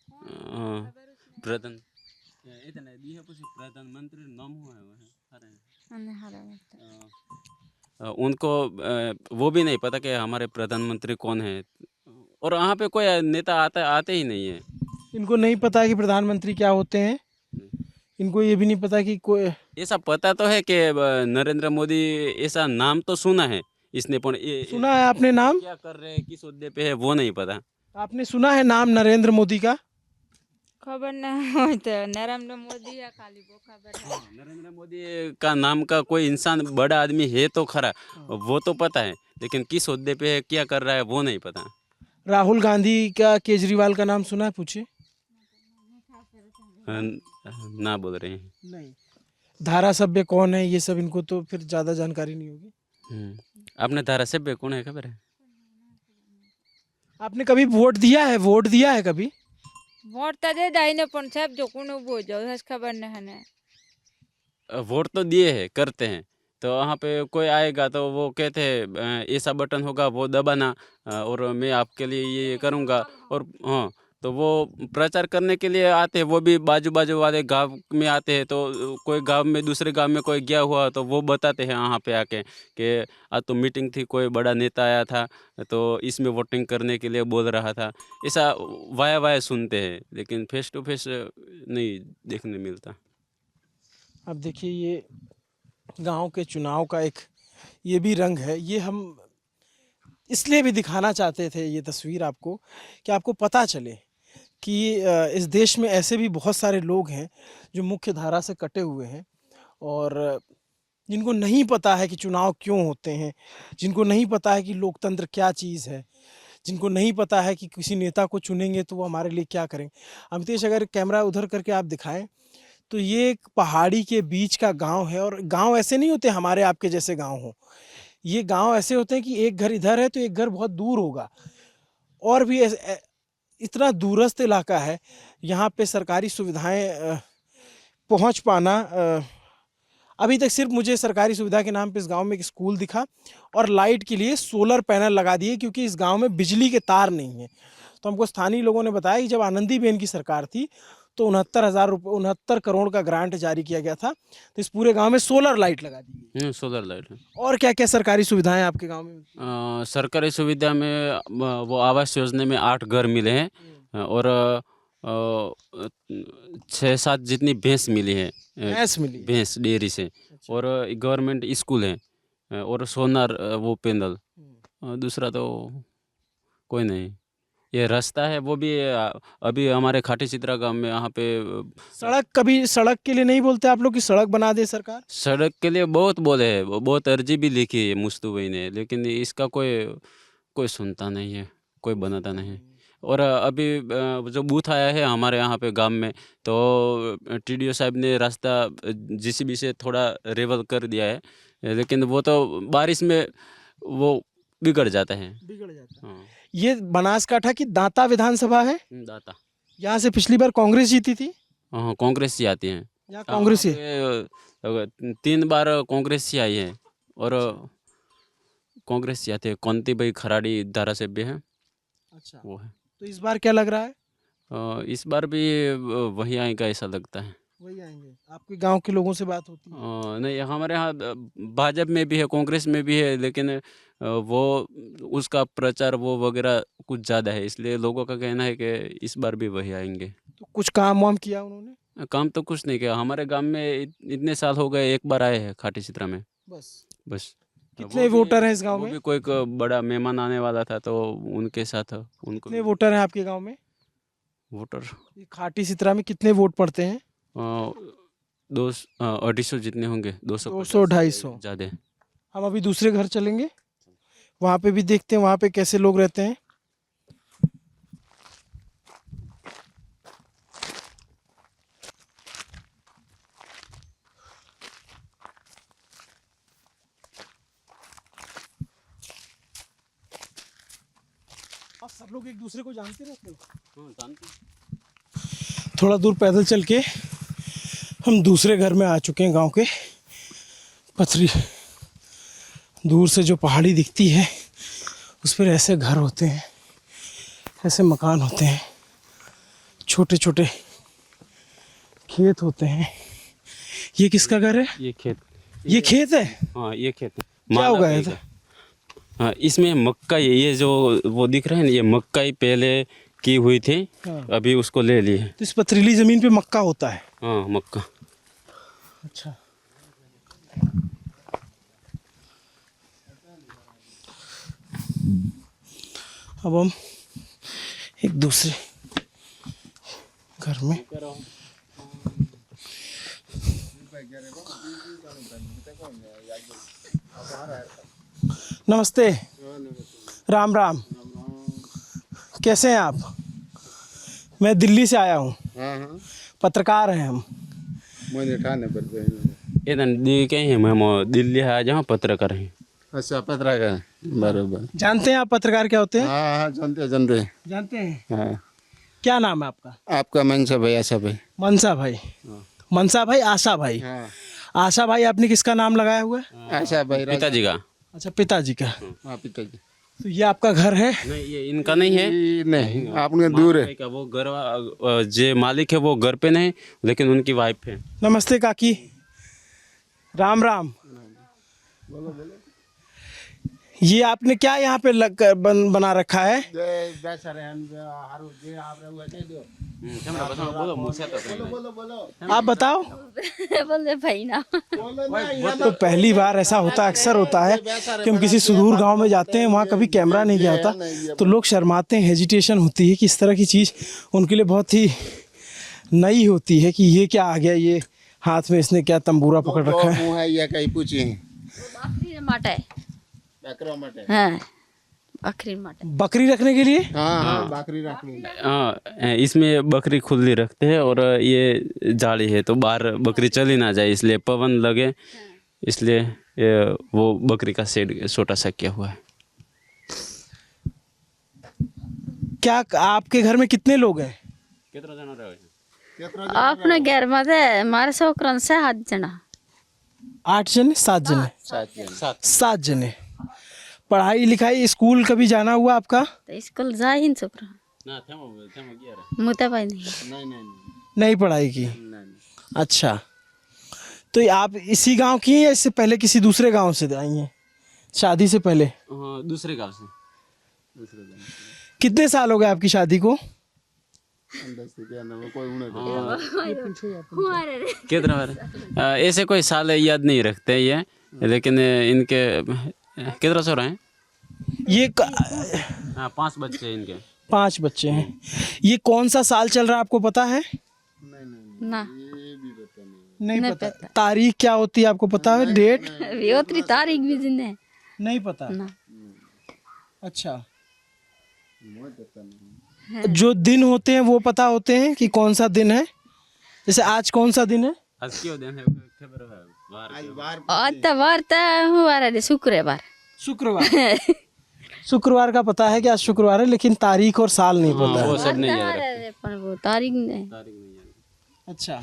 [SPEAKER 2] प्रधान इतने दिए पूछे प्रधानमंत्री नाम हुआ है
[SPEAKER 3] मैंने हारा
[SPEAKER 2] उनको वो भी नहीं पता कि हमारे प्रधानमंत्री कौन है, और वहाँ पे कोई नेता आते ही नहीं है।
[SPEAKER 1] इनको नहीं पता है कि प्रधानमंत्री क्या होते हैं। इनको ये भी नहीं पता कि कोई
[SPEAKER 2] ऐसा पता तो है कि नरेंद्र मोदी, ऐसा नाम तो सुना है इसने, पर
[SPEAKER 1] सुना है आपने नाम?
[SPEAKER 2] क्या कर रहे हैं, किस ओहदे पे है वो नहीं पता।
[SPEAKER 1] आपने सुना है नाम नरेंद्र मोदी का?
[SPEAKER 3] खबर नहीं होते नरेंद्र मोदी या खाली वो खबर है
[SPEAKER 2] नरेंद्र मोदी का नाम का कोई इंसान बड़ा आदमी है तो खरा, वो तो पता है, लेकिन किस ओहदे पे है, क्या कर रहा है वो नहीं पता।
[SPEAKER 1] राहुल गांधी का, केजरीवाल का नाम सुना है? पूछिए।
[SPEAKER 2] ना बोल रहे हैं।
[SPEAKER 1] नहीं। धारासभ्य कौन है, ये सब इनको तो फिर ज़्यादा जानकारी नहीं होगी।
[SPEAKER 2] आपने धारासभ्य कौन है खबर है?
[SPEAKER 1] आपने कभी वोट दिया है? वोट दिया है कभी?
[SPEAKER 3] वोट तो दे दाई ने पण साहब जो कोनो वो जाओ हस खबर नहीं है ने
[SPEAKER 2] वोट तो दिए हैं, करते हैं, तो वहाँ पे कोई आएगा तो वो कहते हैं ऐसा बटन होगा वो दबाना, और मैं आपके लिए ये करूँगा। और हाँ, तो वो प्रचार करने के लिए आते हैं, वो भी बाजू बाजू वाले गांव में आते हैं, तो कोई गांव में दूसरे गांव में कोई गया हुआ तो वो बताते हैं वहाँ पे आके कि आज तो मीटिंग थी, कोई बड़ा नेता आया था तो इसमें वोटिंग करने के लिए बोल रहा था। ऐसा वाया वाया सुनते हैं, लेकिन फेस टू फेस नहीं देखने मिलता।
[SPEAKER 1] अब देखिए, ये गांव के चुनाव का एक ये भी रंग है। ये हम इसलिए भी दिखाना चाहते थे ये तस्वीर आपको, कि आपको पता चले कि इस देश में ऐसे भी बहुत सारे लोग हैं जो मुख्य धारा से कटे हुए हैं और जिनको नहीं पता है कि चुनाव क्यों होते हैं, जिनको नहीं पता है कि लोकतंत्र क्या चीज़ है, जिनको नहीं पता है कि किसी नेता को चुनेंगे तो वो हमारे लिए क्या करेंगे। अमितेश, अगर कैमरा उधर करके आप दिखाएं तो ये एक पहाड़ी के बीच का गांव है। और गांव ऐसे नहीं होते हमारे आपके जैसे गांव हो, ये गांव ऐसे होते हैं कि एक घर इधर है तो एक घर बहुत दूर होगा, और भी इतना दूरस्थ इलाका है। यहाँ पे सरकारी सुविधाएं पहुँच पाना अभी तक सिर्फ मुझे सरकारी सुविधा के नाम पे इस गांव में एक स्कूल दिखा और लाइट के लिए सोलर पैनल लगा दिए, क्योंकि इस गांव में बिजली के तार नहीं है। तो हमको स्थानीय लोगों ने बताया कि जब आनंदीबेन की सरकार थी तो 69,000 रुपये 69 करोड़ का ग्रांट जारी किया गया था, तो इस पूरे गांव में सोलर लाइट लगा दी गई।
[SPEAKER 2] सोलर लाइट है।
[SPEAKER 1] और क्या क्या सरकारी सुविधाएं आपके गांव में?
[SPEAKER 2] सरकारी सुविधा में वो आवास योजना में 8 घर मिले हैं और 6-7 जितनी भैंस मिली है,
[SPEAKER 1] भैंस मिली?
[SPEAKER 2] भैंस डेयरी से। और गवर्नमेंट स्कूल है और सोनार वो पैनल। दूसरा तो कोई नहीं। ये रास्ता है वो भी अभी हमारे खाटी चित्रा गांव में यहाँ पे
[SPEAKER 1] सड़क, कभी सड़क के लिए नहीं बोलते आप लोग कि सड़क बना दे सरकार?
[SPEAKER 2] सड़क के लिए बहुत बोले हैं, बहुत अर्जी भी लिखी है मुस्तू भाई ने, लेकिन इसका कोई सुनता नहीं है, कोई बनाता नहीं। और अभी जो बूथ आया है हमारे यहाँ पे गांव में, तो टीडीओ साहब ने रास्ता जेसीबी से थोड़ा लेवल कर दिया है, लेकिन वो तो बारिश में वो बिगड़ जाता है। हाँ।
[SPEAKER 1] ये बनासकाठा की दांता विधानसभा है।
[SPEAKER 2] दाता
[SPEAKER 1] यहाँ से पिछली बार कांग्रेस जीती थी।
[SPEAKER 2] हाँ, कांग्रेस ही आती है।
[SPEAKER 1] यहाँ कांग्रेस ही
[SPEAKER 2] 3 बार कांग्रेस ही आई है और कांग्रेस ही आती है। कौंती भाई खराड़ी धारासभ्य है।
[SPEAKER 1] अच्छा,
[SPEAKER 2] वो है।
[SPEAKER 1] तो इस बार क्या लग रहा है?
[SPEAKER 2] इस बार भी वही आएगा ऐसा लगता है।
[SPEAKER 1] वही आएंगे? आपके गांव के लोगों से बात होती है?
[SPEAKER 2] नहीं, हमारे यहाँ भाजपा में भी है, कांग्रेस में भी है, लेकिन वो उसका प्रचार वो वगैरह कुछ ज़्यादा है, इसलिए लोगों का कहना है कि इस बार भी वही आएंगे।
[SPEAKER 1] तो कुछ काम वाम किया उन्होंने?
[SPEAKER 2] काम तो कुछ नहीं किया। हमारे गांव में इतने साल हो गए, एक बार आए हैं खाटी चित्रा में, बस।
[SPEAKER 1] कितने वोटर हैं इस गांव
[SPEAKER 2] वो
[SPEAKER 1] में?
[SPEAKER 2] भी कोई बड़ा मेहमान आने वाला था तो उनके साथ उनको।
[SPEAKER 1] कितने वोटर हैं आपके गांव में?
[SPEAKER 2] वोटर
[SPEAKER 1] ये खाटी चित्रा में कितने वोट पड़ते हैं?
[SPEAKER 2] 250 जितने होंगे।
[SPEAKER 1] 200-250
[SPEAKER 2] ज़्यादा।
[SPEAKER 1] हम अभी दूसरे घर चलेंगे, वहाँ पे भी देखते हैं वहाँ पे कैसे लोग रहते हैं। आप सब लोग एक दूसरे को जानते रहते हो?
[SPEAKER 2] जानते।
[SPEAKER 1] थोड़ा दूर पैदल चल के हम दूसरे घर में आ चुके हैं गांव के। पथरी दूर से जो पहाड़ी दिखती है उस पर ऐसे घर होते हैं, ऐसे मकान होते हैं, छोटे छोटे खेत होते हैं। ये किसका घर है?
[SPEAKER 2] ये खेत।
[SPEAKER 1] ये खेत है?
[SPEAKER 2] हाँ, ये खेत है।
[SPEAKER 1] क्या उगाया था?
[SPEAKER 2] हाँ, इसमें मक्का, ये जो वो दिख रहा है ना, ये मक्का ही पहले की हुई थी।
[SPEAKER 1] हाँ।
[SPEAKER 2] अभी उसको ले ली है।
[SPEAKER 1] तो इस पथरीली जमीन पे मक्का होता है?
[SPEAKER 2] हाँ, मक्का।
[SPEAKER 1] अच्छा। अब हम एक दूसरे घर में। नमस्ते। राम राम। कैसे हैं आप? मैं दिल्ली से आया हूँ। पत्रकार हैं हम।
[SPEAKER 2] ये कहीं है, हम दिल्ली है, आज यहाँ पत्रकार हैं।
[SPEAKER 4] अच्छा, पत्रकार, बराबर।
[SPEAKER 1] जानते हैं आप पत्रकार क्या होते हैं?
[SPEAKER 4] हाँ हाँ, जानते
[SPEAKER 1] हैं।
[SPEAKER 4] हाँ।
[SPEAKER 1] क्या नाम है आपका?
[SPEAKER 4] आपका मनसा भाई, आशा भाई।
[SPEAKER 1] मनसा भाई। मनसा भाई, आशा भाई।
[SPEAKER 4] हाँ।
[SPEAKER 1] आशा भाई, आपने किसका नाम लगाया हुआ है?
[SPEAKER 4] आशा भाई,
[SPEAKER 2] पिताजी का।
[SPEAKER 1] अच्छा, पिताजी का।
[SPEAKER 4] हाँ, पिताजी।
[SPEAKER 1] तो ये आपका घर है?
[SPEAKER 2] नहीं, ये इनका नहीं है।
[SPEAKER 4] नहीं, आपने दूर है।
[SPEAKER 2] का वो घर, जो मालिक है वो घर पे नहीं, लेकिन उनकी वाइफ है।
[SPEAKER 1] नमस्ते काकी। राम राम। ये आपने क्या यहाँ पे बना रखा है? आप बताओ।
[SPEAKER 5] बोले भाई ना।
[SPEAKER 1] तो पहली बार ऐसा होता, अक्सर होता है कि हम किसी सुदूर गांव में जाते हैं, वहाँ कभी कैमरा नहीं गया होता, तो लोग शर्माते हैं, हेजिटेशन होती है कि इस तरह की चीज़ उनके लिए बहुत ही नई होती है कि ये क्या आ गया, ये हाथ में इसने क्या तंबूरा पकड़ रखा है।
[SPEAKER 4] या कहीं पूछे
[SPEAKER 5] हाँ, बकरी माटे।
[SPEAKER 1] बकरी रखने के लिए?
[SPEAKER 4] हाँ, बकरी रखनी।
[SPEAKER 2] हाँ, इसमें बकरी खुली रखते हैं और ये जाली है तो बाहर बकरी चली ना जाए, इसलिए पवन लगे, इसलिए ये वो बकरी का शेड छोटा सा किया हुआ है।
[SPEAKER 1] क्या आपके घर में कितने लोग हैं?
[SPEAKER 5] अपने घर में मारे 100 से 7 जना।
[SPEAKER 1] 8 जने 7 जने? 7 जने। पढ़ाई लिखाई स्कूल कभी जाना हुआ आपका?
[SPEAKER 5] तो स्कूल जा ही नहीं छोकरा
[SPEAKER 2] ना थम गया
[SPEAKER 5] मुता भाई नहीं
[SPEAKER 1] नहीं पढ़ाई की? अच्छा, तो ये आप इसी गांव की हैं या इससे पहले किसी दूसरे गांव से आई हैं शादी से पहले?
[SPEAKER 2] हाँ दूसरे गांव से दूसरे गांव से।
[SPEAKER 1] कितने साल हो गए आपकी शादी को?
[SPEAKER 2] कितना बार ऐसे कोई साल याद नहीं रखते ये, लेकिन इनके कितना सो रहे हैं?
[SPEAKER 1] ये
[SPEAKER 2] 5 बच्चे हैं इनके।
[SPEAKER 1] 5 बच्चे हैं। ये कौन सा साल चल रहा है आपको पता है?
[SPEAKER 5] ना
[SPEAKER 1] नहीं
[SPEAKER 5] नहीं
[SPEAKER 1] पता।
[SPEAKER 5] पता।
[SPEAKER 1] तारीख क्या होती है आपको पता है? डेट
[SPEAKER 5] योत्री तारीख भी जिन्ने
[SPEAKER 1] नहीं पता।
[SPEAKER 5] ना
[SPEAKER 1] अच्छा, जो दिन होते हैं वो पता होते हैं कि कौन सा दिन है? जैसे आज कौन सा दिन है?
[SPEAKER 2] आज क्यों दिन है खबर है
[SPEAKER 5] वार हुआ रे शुक्रवार
[SPEAKER 1] शुक्रवार। शुक्रवार का पता है कि आज शुक्रवार है, लेकिन तारीख और साल नहीं पता
[SPEAKER 2] वो
[SPEAKER 1] है।
[SPEAKER 2] सब नहीं याद रखते।
[SPEAKER 5] पर वो तारीख नहीं
[SPEAKER 2] तारीख नहीं याद।
[SPEAKER 1] अच्छा,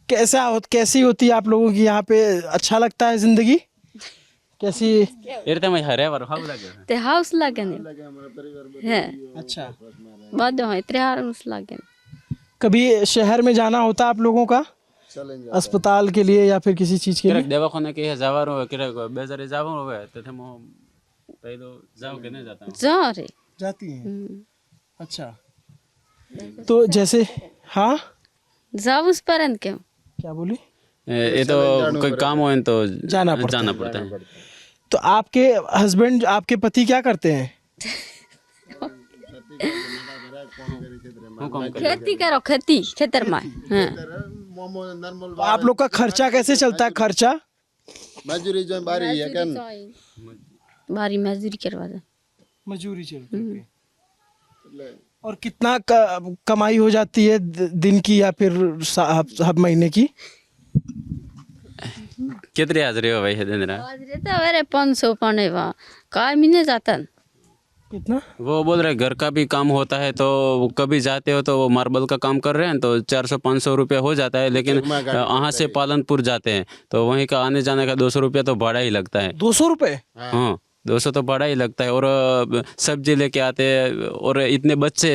[SPEAKER 1] कैसी होती है आप लोगों की यहाँ पे? अच्छा लगता है जिंदगी कैसी?
[SPEAKER 2] इरते में हरे वर हाउ लगे
[SPEAKER 5] ते हाउस लागन है
[SPEAKER 1] अच्छा,
[SPEAKER 5] बाद है त्रिहार हाउस लागन
[SPEAKER 1] कभी शहर में जाना होता है आप लोगों का अस्पताल के लिए या फिर किसी चीज के लिए?
[SPEAKER 2] किरक दवाखाने के जावर हो किरक बेजारे जाव हो तो थे मो पहले जाओ के नहीं जाता हूं।
[SPEAKER 5] जा रे
[SPEAKER 1] जाती हैं। अच्छा, तो जैसे हाँ
[SPEAKER 5] जाब उस परंत क्यों
[SPEAKER 1] क्या बोली?
[SPEAKER 2] ये तो कोई काम हो तो
[SPEAKER 1] जाना पड़ता
[SPEAKER 2] है।
[SPEAKER 1] तो आपके हस्बैंड, आपके पति क्या करते हैं?
[SPEAKER 5] खेती करो खेती खेतर में हाँ।
[SPEAKER 1] आप लोग का खर्चा कैसे चलता है? खर्चा
[SPEAKER 4] मजदूरी जो बारी है क्या
[SPEAKER 5] बारी मजदूरी करवा दे
[SPEAKER 1] मजदूरी चल और कितना कमाई हो जाती है दिन की या फिर हर महीने की?
[SPEAKER 2] कितने हाजिरी हो भाई दिन रहा?
[SPEAKER 5] आज रहता है 500 पाने वा काय मिलने जाता
[SPEAKER 1] कितना?
[SPEAKER 2] वो बोल रहे घर का भी काम होता है, तो कभी जाते हो तो वो मार्बल का काम कर रहे हैं तो 400-500 रुपया हो जाता है, लेकिन वहाँ से पालनपुर जाते हैं तो वहीं का आने जाने का 200 रुपया तो भाड़ा ही लगता है।
[SPEAKER 1] 200 रुपये?
[SPEAKER 2] हाँ 200 तो भाड़ा ही लगता है। और सब्जी लेके आते हैं और इतने बच्चे,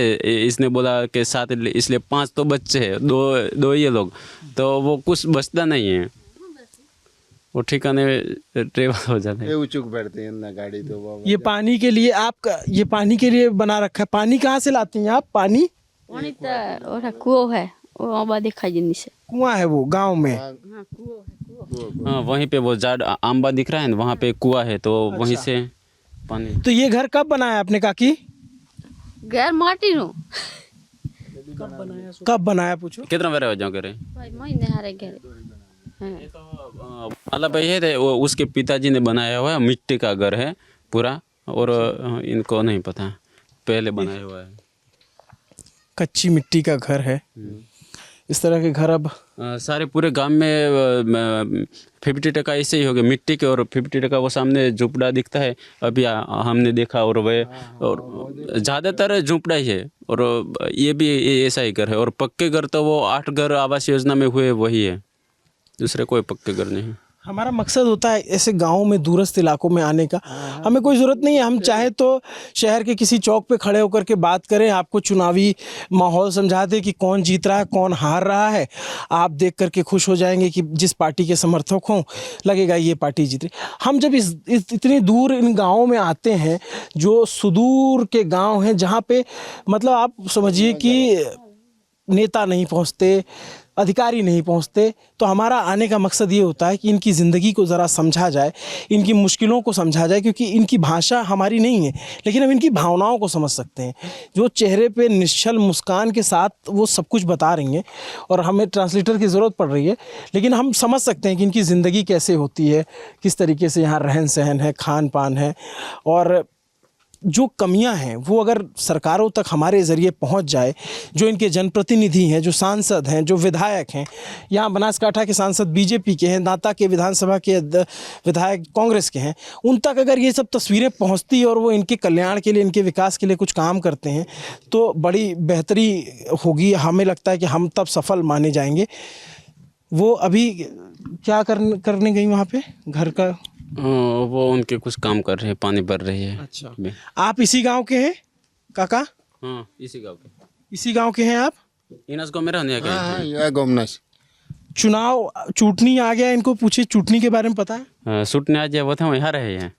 [SPEAKER 2] इसने बोला कि 7 इसलिए 5 तो बच्चे हैं, दो ये लोग, तो वो कुछ बचता नहीं है, वो ठिकाने ट्रेवल हो जाते हैं।
[SPEAKER 4] उचुक बैठते हैं ना गाड़ी तो बाबा।
[SPEAKER 1] ये पानी के लिए ये पानी के लिए बना रखा है। पानी कहाँ से लाती हैं आप? पानी
[SPEAKER 5] पानी तो ओरा कुओं है वो आबा दिखाई जिन्नी से
[SPEAKER 1] कुआं है वो गांव में?
[SPEAKER 5] हाँ कुओं है
[SPEAKER 2] हाँ वहीं पे वो जाड़ आंबा दिख रहा है ना, वहाँ पे कुआं है तो वहीं से पानी।
[SPEAKER 1] तो ये घर कब बनाया आपने काकी?
[SPEAKER 5] घर माटी नो
[SPEAKER 1] कब बनाया पूछो?
[SPEAKER 2] कितना बड़े हो जाओ करे?
[SPEAKER 5] भाई महीने हारे घर
[SPEAKER 2] ये तो मतलब ये थे वो उसके पिताजी ने बनाया हुआ है, मिट्टी का घर है पूरा, और इनको नहीं पता पहले बनाया हुआ है।
[SPEAKER 1] कच्ची मिट्टी का घर है। इस तरह के घर अब
[SPEAKER 2] सारे पूरे गांव में 50% ऐसे ही हो गए मिट्टी के, और 50% वो सामने झुपड़ा दिखता है अभी हमने देखा, और वह और ज़्यादातर झुपड़ा ही है, और ये भी ऐसा ही घर है। और पक्के घर तो वो 8 घर आवास योजना में हुए वही है, दूसरे कोई पक्के घर नहीं।
[SPEAKER 1] हमारा मकसद होता है ऐसे गांवों में, दूरस्थ इलाकों में आने का। हमें कोई ज़रूरत नहीं है, हम चाहे तो शहर के किसी चौक पे खड़े होकर के बात करें, आपको चुनावी माहौल समझा दें कि कौन जीत रहा है कौन हार रहा है। आप देख करके खुश हो जाएंगे कि जिस पार्टी के समर्थक हों लगेगा ये पार्टी जीत रही। हम जब इतनी दूर इन गाँवों में आते हैं जो सुदूर के गाँव हैं, जहाँ पे मतलब आप समझिए कि नेता नहीं पहुँचते, अधिकारी नहीं पहुंचते, तो हमारा आने का मकसद ये होता है कि इनकी ज़िंदगी को ज़रा समझा जाए, इनकी मुश्किलों को समझा जाए, क्योंकि इनकी भाषा हमारी नहीं है लेकिन हम इनकी भावनाओं को समझ सकते हैं। जो चेहरे पे निश्चल मुस्कान के साथ वो सब कुछ बता रही हैं और हमें ट्रांसलेटर की ज़रूरत पड़ रही है, लेकिन हम समझ सकते हैं कि इनकी ज़िंदगी कैसे होती है, किस तरीके से यहाँ रहन सहन है, खान पान है, और जो कमियां हैं वो अगर सरकारों तक हमारे ज़रिए पहुंच जाए, जो इनके जनप्रतिनिधि हैं, जो सांसद हैं, जो विधायक हैं, यहाँ बनासकांठा के सांसद बीजेपी के हैं, नाता के विधानसभा के विधायक कांग्रेस के हैं, उन तक अगर ये सब तस्वीरें पहुंचती और वो इनके कल्याण के लिए, इनके विकास के लिए कुछ काम करते हैं तो बड़ी बेहतरी होगी। हमें लगता है कि हम तब सफल माने जाएंगे। वो अभी क्या करने गई वहाँ पे घर का?
[SPEAKER 2] वो उनके कुछ काम कर रहे हैं, पानी भर रही है।
[SPEAKER 1] अच्छा,
[SPEAKER 2] बे-
[SPEAKER 1] आप इसी गांव के हैं काका?
[SPEAKER 2] हाँ, इसी गाँव के।
[SPEAKER 1] इसी गांव के हैं आप?
[SPEAKER 2] इनस को मेरा नहीं
[SPEAKER 4] हाँ हाँ
[SPEAKER 2] क्या?
[SPEAKER 4] यह गोमनस
[SPEAKER 1] चुनाव चूटनी आ गया, इनको पूछिए चूटनी के बारे में पता है?
[SPEAKER 2] सूटने आज वो थे वहाँ रहे हैं।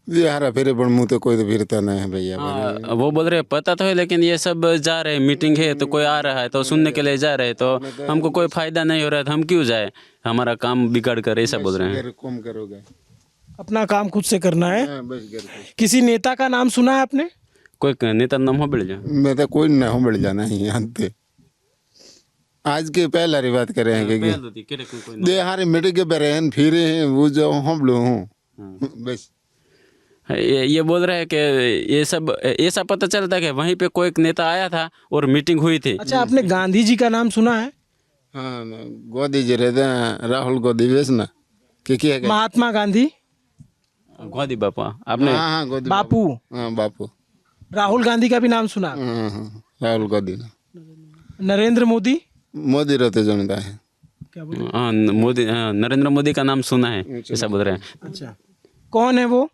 [SPEAKER 4] ये हारा फिरे पर मुँह तो कोई तो फिरता नहीं है भैया।
[SPEAKER 2] वो बोल रहे पता तो है, लेकिन ये सब जा रहे हैं, मीटिंग है तो कोई आ रहा है तो सुनने के लिए जा रहे हैं, तो हमको कोई फायदा नहीं हो रहा है तो हम क्यों जाए, हमारा काम बिगाड़ कर ऐसा बोल रहे हैं।
[SPEAKER 4] घर कम करोगे।
[SPEAKER 1] अपना काम खुद से करना है।
[SPEAKER 4] हाँ बस घर पे।
[SPEAKER 1] किसी नेता का नाम सुना है आपने?
[SPEAKER 2] कोई नेता नाम हो बिल जा।
[SPEAKER 4] मैं तो कोई ना हो मिल जाना ही यहाँ पे। आज के पहला री बात करे हैं कि दे हारे मिट के पे रहे फिरे हैं वो जो हम लोग हूँ बस।
[SPEAKER 2] ये बोल रहे हैं कि ये सब ऐसा पता चलता है कि वहीं पे कोई एक नेता आया था और मीटिंग हुई थी।
[SPEAKER 1] अच्छा, आपने गांधी जी का नाम सुना है?
[SPEAKER 4] हाँ गोदी जी रहते हैं राहुल गोदी वेस ना कि क्या है?
[SPEAKER 1] महात्मा गांधी,
[SPEAKER 2] गोदी बापा आपने?
[SPEAKER 4] हाँ हाँ गोदी
[SPEAKER 1] बापू।
[SPEAKER 4] हाँ बापू।
[SPEAKER 1] राहुल गांधी का भी नाम सुना?
[SPEAKER 4] हाँ हाँ राहुल गोदी ना।
[SPEAKER 1] नरेंद्र मोदी?
[SPEAKER 4] मोदी रहते जनता है।
[SPEAKER 1] क्या बोले?
[SPEAKER 2] हाँ, मोदी, हाँ, नरेंद्र मोदी का नाम सुना है, ऐसा बोल रहे हैं।
[SPEAKER 1] अच्छा, कौन है वो?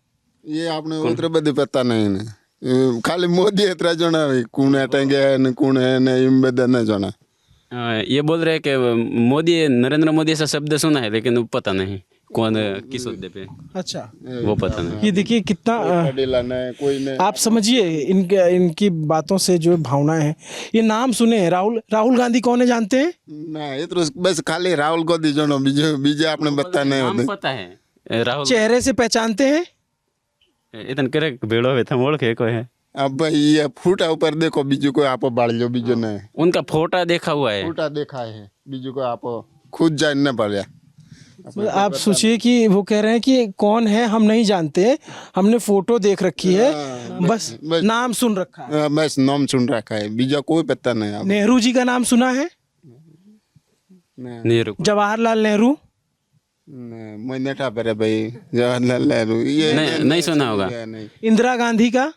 [SPEAKER 4] ये आपने उतरे बदे पता नहीं ने खाली मोदी इतना जना कौन अटेंगे है न कौन है न इम बदे न जना।
[SPEAKER 2] ये बोल रहे हैं कि मोदी, नरेंद्र मोदी ऐसा शब्द सुना है लेकिन वो पता नहीं कौन किस मुद्दे पे,
[SPEAKER 1] अच्छा,
[SPEAKER 2] वो पता नहीं।
[SPEAKER 1] ये देखिए कितना
[SPEAKER 4] कोई ने
[SPEAKER 1] आप समझिए इनकी बातों से जो भावनाएं हैं। ये नाम सुने हैं, राहुल गांधी कौन है जानते हैं?
[SPEAKER 4] ना इतरो बस खाली राहुल गोदी जनो बीजे बीजे आपने बता नहीं
[SPEAKER 2] नाम
[SPEAKER 4] होते।
[SPEAKER 2] पता है राहुल।
[SPEAKER 1] चेहरे से पहचानते हैं?
[SPEAKER 2] इतन करे भेड़ो हुए था मोड़ के कोई है।
[SPEAKER 4] अब भाई ये फूटा ऊपर देखो बीजू को आप बाढ़ लो बीजो ने
[SPEAKER 2] उनका फोटा देखा हुआ है।
[SPEAKER 4] फूटा देखा है बीजू को आप खुद जानना पड़ा।
[SPEAKER 1] आप सोचिए कि वो कह रहे हैं कि कौन है हम नहीं जानते, हमने फोटो देख रखी है, बस नाम सुन रखा है।
[SPEAKER 4] बस नाम सुन रखा है बीजा कोई पता नहीं। आप
[SPEAKER 1] नेहरू जी का नाम सुना है?
[SPEAKER 2] नेहरू,
[SPEAKER 1] जवाहरलाल नेहरू?
[SPEAKER 4] मैं नेठा पर भाई जवाहरलाल नेहरू ये
[SPEAKER 2] नहीं सुना होगा।
[SPEAKER 4] नहीं।
[SPEAKER 1] इंदिरा गांधी का?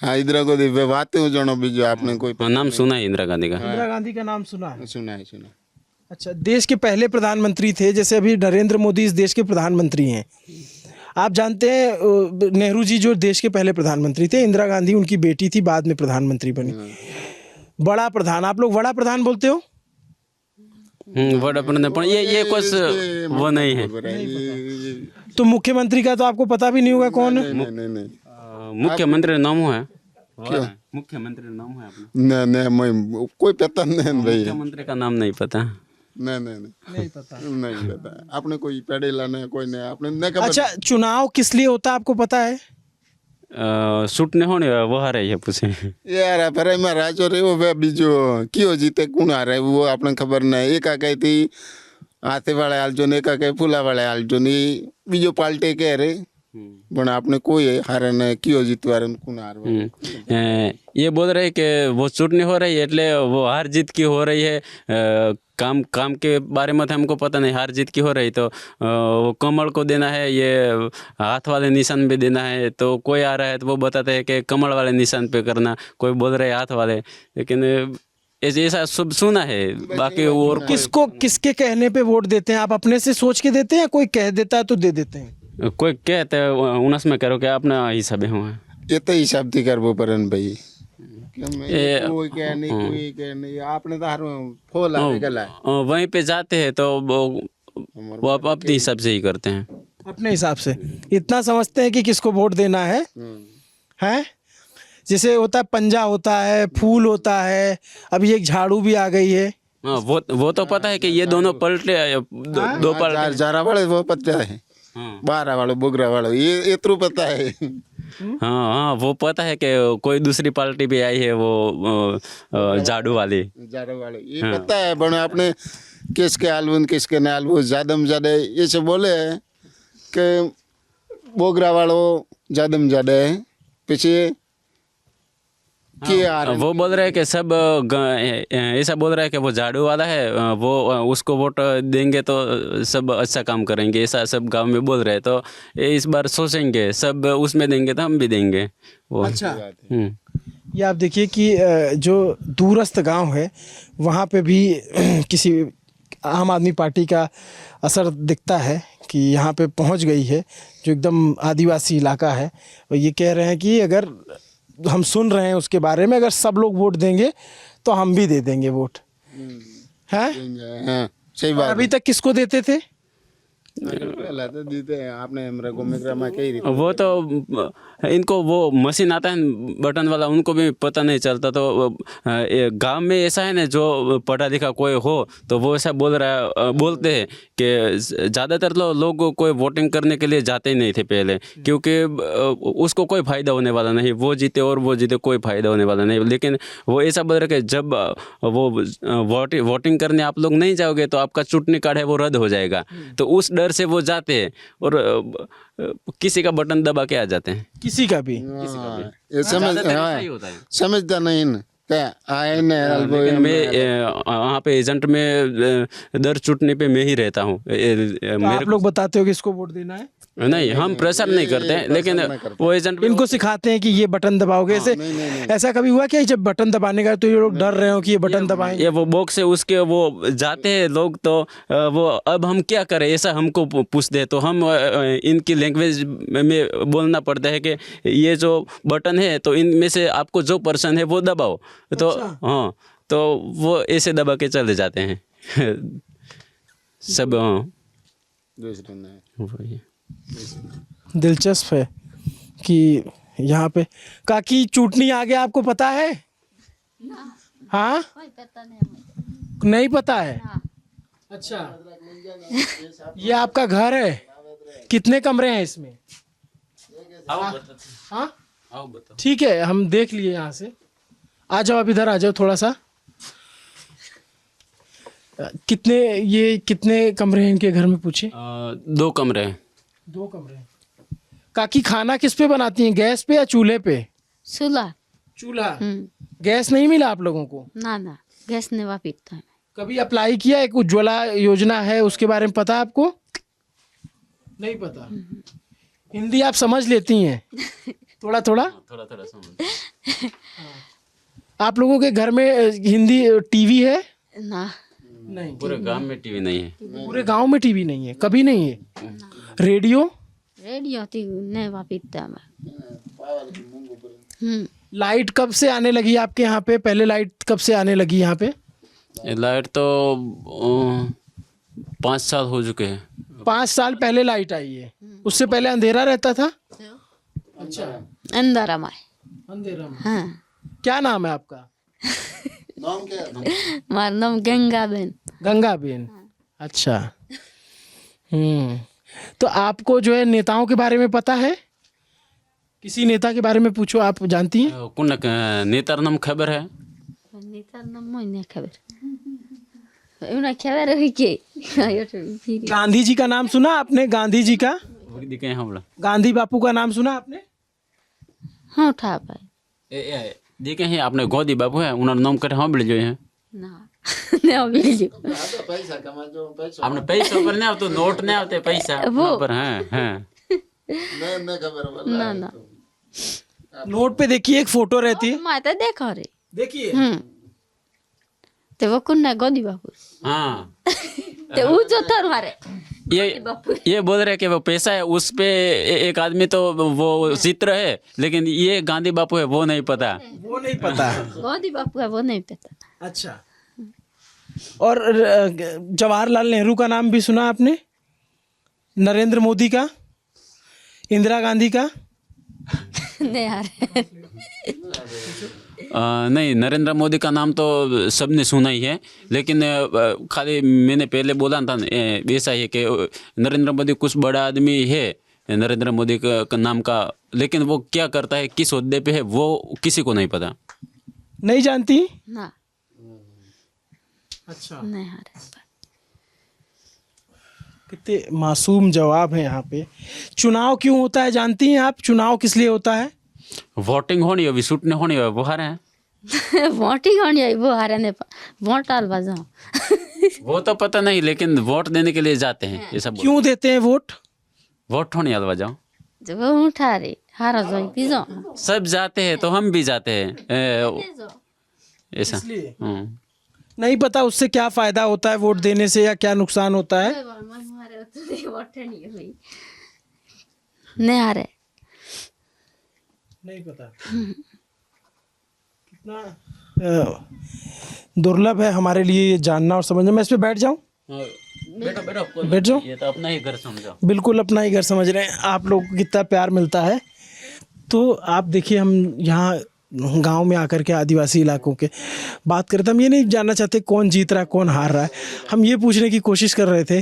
[SPEAKER 4] हाँ इधर को बातें हो जानो बीजो आपने कोई
[SPEAKER 2] हाँ, नाम सुना है इंदिरा गांधी का।
[SPEAKER 1] इंदिरा गांधी का नाम सुना है?
[SPEAKER 4] सुना है सुना।
[SPEAKER 1] अच्छा, देश के पहले प्रधानमंत्री थे, जैसे अभी नरेंद्र मोदी इस देश के प्रधानमंत्री हैं। आप जानते हैं नेहरू जी जो देश के पहले प्रधानमंत्री थे, इंदिरा गांधी उनकी बेटी थी, बाद में प्रधानमंत्री बनी। बड़ा प्रधान, आप लोग बड़ा प्रधान बोलते हो?
[SPEAKER 2] बड़ा प्रधान ये कुछ वो नहीं है।
[SPEAKER 1] तो मुख्यमंत्री का तो आपको पता भी नहीं होगा कौन है?
[SPEAKER 4] नहीं
[SPEAKER 2] मुख्यमंत्री नाम है, मुख्यमंत्री नाम है अपना?
[SPEAKER 4] नहीं नहीं मैं कोई पता नहीं भाई।
[SPEAKER 2] मुख्यमंत्री का नाम नहीं पता।
[SPEAKER 4] नहीं पता नहीं पता आपने कोई पढ़े लाना कोई नहीं आपने नहीं खबर।
[SPEAKER 1] अच्छा, चुनाव किस लिए होता है आपको पता है?
[SPEAKER 2] शूट नहीं होने वो आ रही है पूछे
[SPEAKER 4] यार पर मैं राजो रे वो बीजो क्यों जीते कौन आ रहा है वो आपने खबर नहीं। एक आ गई थी हाथे वाले आल जो ने का कहे फूला वाले आल जो नहीं बीजो पाल्टे कह रहे पण आपने कोई हारे ने क्यों जीतवा रहे कौन हार
[SPEAKER 2] ये बोल रहे हैं कि वो शूट नहीं हो रही है એટલે वो हार जीत की हो रही है। काम के बारे में तो हमको पता नहीं, हार जीत की हो रही तो वो कमल को देना है, ये हाथ वाले निशान पे देना है। तो कोई आ रहा है तो वो बताते हैं कि कमल वाले निशान पे करना, कोई बोल रहे हाथ वाले, लेकिन ऐसा सब सुना है। बाकी और
[SPEAKER 1] किसके कहने पे वोट देते हैं आप? अपने से सोच के देते हैं या कोई कह देता है तो दे देते हैं?
[SPEAKER 2] कोई कहते हैं उनस में करो कि अपना हिसाब हुआ
[SPEAKER 4] ये तो हिसाब थी करबो परन भाई कोई कह नहीं कोई कह नहीं आपने तो हर फोल आ गला
[SPEAKER 2] वहीं पे जाते हैं तो वो अपने हिसाब से ही करते हैं।
[SPEAKER 1] अपने हिसाब से इतना समझते हैं कि किसको वोट देना है? हैं? जैसे होता है पंजा होता है, फूल होता है, अभी एक झाड़ू भी आ गई है।
[SPEAKER 2] हाँ, वो तो पता है कि ये दोनों पलटे दो पलटे
[SPEAKER 4] जारा वाले वो पता है, 12 वाले बोगरा वाले ये इतना पता है।
[SPEAKER 2] हाँ, वो पता है कि कोई दूसरी पार्टी भी आई है वो झाड़ू वाली
[SPEAKER 4] ये पता है। बने आपने किसके आलू किसके न आलू ज़्यादा में ज़्यादा ये सब बोले कि बोगरा वालों ज़्यादा में ज़्यादा है पीछे
[SPEAKER 2] वो बोल रहे हैं कि सब ऐसा बोल रहा है कि वो झाड़ू वाला है, वो उसको वोट देंगे तो सब अच्छा काम करेंगे, ऐसा सब गांव में बोल रहे हैं। तो इस बार सोचेंगे सब उसमें देंगे तो हम भी देंगे वो।
[SPEAKER 1] अच्छा, ये आप देखिए कि जो दूरस्थ गांव है वहाँ पे भी किसी आम आदमी पार्टी का असर दिखता है कि यहाँ पे पहुँच गई है, जो एकदम आदिवासी इलाका है। और ये कह रहे हैं कि अगर हम सुन रहे हैं उसके बारे में, अगर सब लोग वोट देंगे तो हम भी दे देंगे वोट, हैं?
[SPEAKER 4] हाँ, सही बात
[SPEAKER 1] अभी तक किसको देते थे?
[SPEAKER 4] पहला तो देते हैं आपने में कही
[SPEAKER 2] वो तो इनको वो मशीन आता है बटन वाला, उनको भी पता नहीं चलता। तो गांव में ऐसा है ना, जो पढ़ा लिखा कोई हो तो वो ऐसा बोलते हैं कि ज़्यादातर लोग कोई वोटिंग करने के लिए जाते ही नहीं थे पहले, क्योंकि उसको कोई फ़ायदा होने वाला नहीं, वो जीते और वो जीते कोई फ़ायदा होने वाला नहीं। लेकिन वो ऐसा बोल रहे कि जब वो वोटिंग करने आप लोग नहीं जाओगे तो आपका चुटनी कार्ड है वो रद्द हो जाएगा, तो उस डर से वो जाते हैं और किसी का बटन दबा के आ जाते हैं।
[SPEAKER 1] किसी का भी?
[SPEAKER 4] ये
[SPEAKER 2] ज़्यादातर ऐसा ही होता है।
[SPEAKER 4] समझता नहीं न क्या आए न
[SPEAKER 2] लेकिन मैं वहाँ पे एजेंट में दर चुटने पे मैं ही रहता हूँ।
[SPEAKER 1] तो आप लोग बताते हो कि इसको वोट देना है?
[SPEAKER 2] नहीं, हम प्रेशर नहीं करते हैं, लेकिन वो एजेंट
[SPEAKER 1] इनको सिखाते हैं कि ये बटन दबाओगे। ऐसे ऐसा कभी हुआ क्या जब बटन दबाने का तो ये लोग डर रहे हो कि ये बटन दबाएंगे?
[SPEAKER 2] ये वो बॉक्स है उसके वो जाते हैं लोग, तो वो अब हम क्या करें, ऐसा हमको पूछते हैं, तो हम इनकी लैंग्वेज में बोलना पड़ता है कि ये जो बटन है तो इनमें से आपको जो पर्सन है वो दबाओ। तो हाँ, तो वो ऐसे दबा के चले जाते हैं सब। हाँ, वही
[SPEAKER 1] दिलचस्प है कि यहाँ पे काकी चूटनी आ गया, आपको पता है? हाँ, नहीं पता है। अच्छा, ये आपका घर है? कितने कमरे हैं इसमें? हाँ, ठीक है, हम देख लिए यहाँ से। आ जाओ, आप इधर आ जाओ थोड़ा सा। कितने कमरे हैं इनके घर में, पूछे?
[SPEAKER 2] 2 कमरे हैं।
[SPEAKER 1] 2 कमरे हैं। काकी खाना किस पे बनाती हैं, गैस पे या चूल्हे पे?
[SPEAKER 5] चूल्हा।
[SPEAKER 1] चूल्हा। गैस नहीं मिला आप लोगों को?
[SPEAKER 5] ना गैस नहीं वापिता है।
[SPEAKER 1] कभी अप्लाई किया? एक उज्ज्वला योजना है, उसके बारे में पता है आपको? नहीं पता। हिंदी आप समझ लेती हैं? थोड़ा थोड़ा
[SPEAKER 2] समझ।
[SPEAKER 1] आप लोगों के घर में हिंदी टीवी है?
[SPEAKER 5] ना,
[SPEAKER 1] नहीं।
[SPEAKER 2] पूरे गांव में टीवी नहीं है।
[SPEAKER 1] पूरे गांव में टीवी नहीं है? कभी नहीं है? रेडियो?
[SPEAKER 5] रेडियो तो नहीं वापिता है।
[SPEAKER 1] लाइट कब से आने लगी आपके यहाँ पे? पहले लाइट कब से आने लगी यहाँ पे?
[SPEAKER 2] लाइट तो 5 साल हो चुके हैं।
[SPEAKER 1] 5 साल पहले लाइट आई है? उससे पहले अंधेरा रहता था? अच्छा,
[SPEAKER 5] अंधेरा में।
[SPEAKER 1] अंधेरा में।
[SPEAKER 5] हाँ।
[SPEAKER 1] क्या नाम है आपका?
[SPEAKER 4] नाम क्या है?
[SPEAKER 5] हमारा नाम गंगाबेन।
[SPEAKER 1] गंगाबेन। अच्छा। तो आपको जो है नेताओं के बारे में पता है? किसी नेता के बारे में पूछो, आप जानती हैं?
[SPEAKER 2] कौन नेतार नाम खबर है?
[SPEAKER 5] नेतार नाम नहीं खबर। उन्हें खबर है कि
[SPEAKER 1] गांधी जी का नाम सुना आपने? गांधी जी का,
[SPEAKER 2] दिखे हमला
[SPEAKER 1] गांधी बापू का नाम सुना आपने?
[SPEAKER 5] हाँ, उठा पाए
[SPEAKER 2] देखे हैं आपने? गोदी बाबू है, उन्होंने नाम कर हम जो है
[SPEAKER 5] ना। नहीं मिल
[SPEAKER 4] पैसा कमा जो पैसा
[SPEAKER 2] आपने पैसा पर नहीं आवते, नोट नहीं आवते, पैसा
[SPEAKER 5] वो
[SPEAKER 2] पर हैं।
[SPEAKER 4] नहीं खबर वाला
[SPEAKER 5] ना।
[SPEAKER 1] नोट पे देखिए एक फोटो रहती है,
[SPEAKER 5] माता देखो रे।
[SPEAKER 1] देखिए।
[SPEAKER 5] ते वो कुन्ना गोदी बापू।
[SPEAKER 2] हाँ,
[SPEAKER 5] ते वो जो थर मारे
[SPEAKER 2] ये बोल रहे कि वो पैसा है, उस पे एक आदमी तो वो चित्र है, लेकिन ये गांधी बापू है वो नहीं पता।
[SPEAKER 1] वो नहीं पता।
[SPEAKER 5] गोदी बापू है वो नहीं पता।
[SPEAKER 1] अच्छा। और जवाहरलाल नेहरू का नाम भी सुना आपने? नरेंद्र मोदी का? इंदिरा गांधी का?
[SPEAKER 5] नहीं आ रहे।
[SPEAKER 2] नहीं, नरेंद्र मोदी का नाम तो सबने सुना ही है, लेकिन खाली मैंने पहले बोला था ऐसा ही है कि नरेंद्र मोदी कुछ बड़ा आदमी है नरेंद्र मोदी का नाम का, लेकिन वो क्या करता है, किस ओहदे पे है, वो किसी को नहीं पता।
[SPEAKER 1] नहीं जानती?
[SPEAKER 5] ना।
[SPEAKER 1] अच्छा।
[SPEAKER 5] नहीं आ रहे।
[SPEAKER 1] कितने मासूम जवाब है यहाँ पे। चुनाव क्यों होता है जानती हैं आप? चुनाव किस लिए होता है?
[SPEAKER 2] वोटिंग होनी है, सूट नहीं होनी है, वो हारे हैं।
[SPEAKER 5] वोटिंग होनी है, वो हारे ने वोट डाल बजाओ।
[SPEAKER 2] वो तो पता नहीं, लेकिन वोट देने के लिए जाते हैं, ये सब।
[SPEAKER 1] क्यों देते हैं वोट?
[SPEAKER 2] वोट होनी हलवा जाओ,
[SPEAKER 5] जब वो उठा रहे हारा जाओ पीजो।
[SPEAKER 2] सब जाते हैं तो हम भी जाते हैं, ऐसा।
[SPEAKER 1] नहीं पता उससे क्या फायदा होता है वोट देने से या क्या नुकसान होता है?
[SPEAKER 5] नहीं आ रहे।
[SPEAKER 1] नहीं पता। कितना दुर्लभ है हमारे लिए ये जानना और समझना। मैं इस पे बैठ जाऊं?
[SPEAKER 2] बैठो बैठो,
[SPEAKER 1] बैठ जाओ।
[SPEAKER 2] ये तो अपना ही घर समझो।
[SPEAKER 1] बिल्कुल अपना ही घर समझ रहे हैं। आप लोग को कितना प्यार मिलता है। तो आप देखिए, हम यहाँ गांव में आकर के आदिवासी इलाकों के बात करते हैं। हम ये नहीं जानना चाहते कौन जीत रहा है कौन हार रहा है। हम ये पूछने की कोशिश कर रहे थे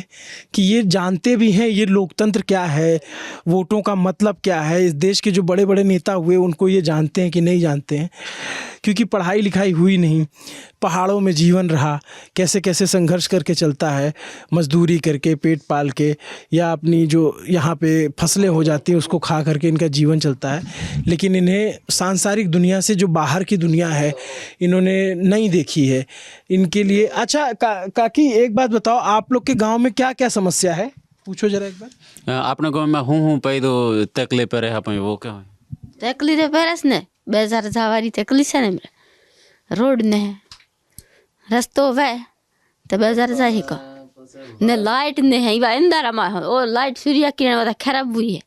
[SPEAKER 1] कि ये जानते भी हैं ये लोकतंत्र क्या है, वोटों का मतलब क्या है। इस देश के जो बड़े बड़े नेता हुए उनको ये जानते हैं कि नहीं जानते हैं, क्योंकि पढ़ाई लिखाई हुई नहीं, पहाड़ों में जीवन रहा, कैसे कैसे संघर्ष करके चलता है, मजदूरी करके पेट पाल के, या अपनी जो यहाँ पे फसलें हो जाती हैं उसको खा करके इनका जीवन चलता है। लेकिन इन्हें सांसारिक दुनिया से जो बाहर की दुनिया है इन्होंने नहीं देखी है। इनके लिए अच्छा काकी एक बात बताओ, आप लोग के गांव में क्या क्या समस्या है? पूछो जरा एक बार।
[SPEAKER 2] આપણે ગામમાં હું પૈદો તકલીફ રહે આપણે वो क्या है?
[SPEAKER 5] तकलीफ पेरस ने 2000 जावारी तकलीफ है ने रोड ने रस्तो वे तो 2000 जाही को ने लाइट ने है इवा अंधारा में ओ लाइट सूर्य किरण वाला खराब हुई है।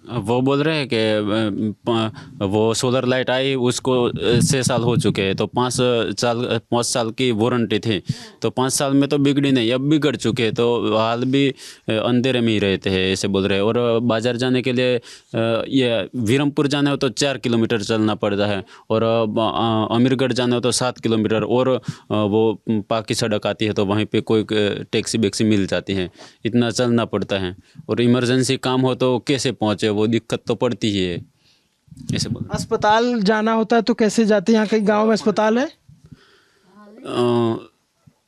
[SPEAKER 2] वो बोल रहे हैं कि वो सोलर लाइट आई उसको 6 साल हो चुके हैं, तो 5 साल की वारंटी थी, तो 5 साल में तो बिगड़ी नहीं, अब बिगड़ चुके हैं, तो हाल भी अंधेरे में ही रहते हैं ऐसे बोल रहे हैं। और बाज़ार जाने के लिए ये वीरमपुर जाना हो तो 4 किलोमीटर चलना पड़ता है, और अमीरगढ़ जाना हो तो 7 किलोमीटर, और वो पाकी सड़क आती है तो वहीं पे कोई टैक्सी वैक्सी मिल जाती है, इतना चलना पड़ता है। और इमरजेंसी काम हो तो कैसे पहुँचे, वो दिक्कत तो पड़ती ही है ऐसे बोल।
[SPEAKER 1] अस्पताल जाना होता है तो कैसे जाते हैं? यहाँ कहीं गांव में अस्पताल है?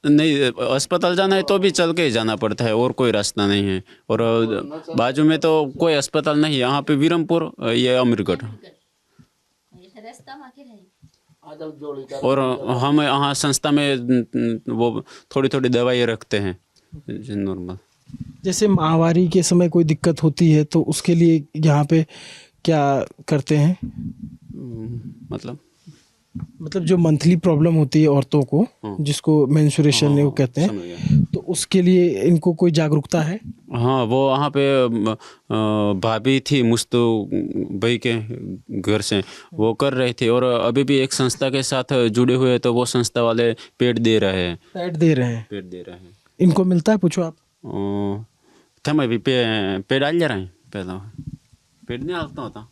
[SPEAKER 2] नहीं, अस्पताल जाना है तो भी चल के ही जाना पड़ता है, और कोई रास्ता नहीं है। और बाजू में तो कोई अस्पताल नहीं है, यहाँ पे वीरमपुर, ये अमीरगढ़। और हम यहाँ संस्था में वो थोड़ी थोड़ी दवाइयाँ रखते हैं नॉर्मल।
[SPEAKER 1] जैसे माहवारी के समय कोई दिक्कत होती है तो उसके लिए यहाँ पे क्या करते हैं? मतलब जो मंथली प्रॉब्लम होती है औरतों को, जिसको मेंस्ट्रुएशन वो कहते हैं, तो उसके लिए इनको कोई जागरूकता है?
[SPEAKER 2] हाँ, वो वहाँ पे भाभी थी मुस्तु भाई के घर से, वो कर रहे थे। और अभी भी एक संस्था के साथ जुड़े हुए, तो वो संस्था वाले पेड़ दे रहे हैं। पेड़ दे रहे हैं।
[SPEAKER 1] इनको मिलता है? पूछो आप।
[SPEAKER 2] मैं भी पेड़ डाल जा रहे हैं, पहला पेड़ नहीं आता होता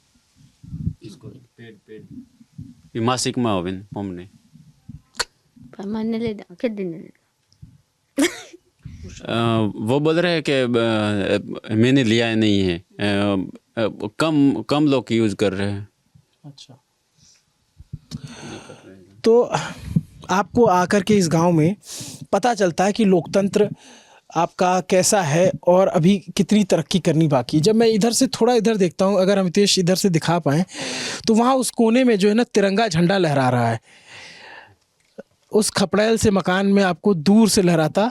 [SPEAKER 2] इसको, पेड़ मासिक में होवे हमने
[SPEAKER 5] पैमाने ले दो के दिन
[SPEAKER 2] वो बोल रहे हैं कि मैंने लिया नहीं है, कम लोग यूज कर रहे हैं।
[SPEAKER 1] अच्छा, तो आपको आकर के इस गांव में पता चलता है कि लोकतंत्र आपका कैसा है और अभी कितनी तरक्की करनी बाकी। जब मैं इधर से थोड़ा इधर देखता हूँ, अगर अमितेश इधर से दिखा पाएँ, तो वहाँ उस कोने में जो है ना तिरंगा झंडा लहरा रहा है। उस खपड़ैल से मकान में आपको दूर से लहराता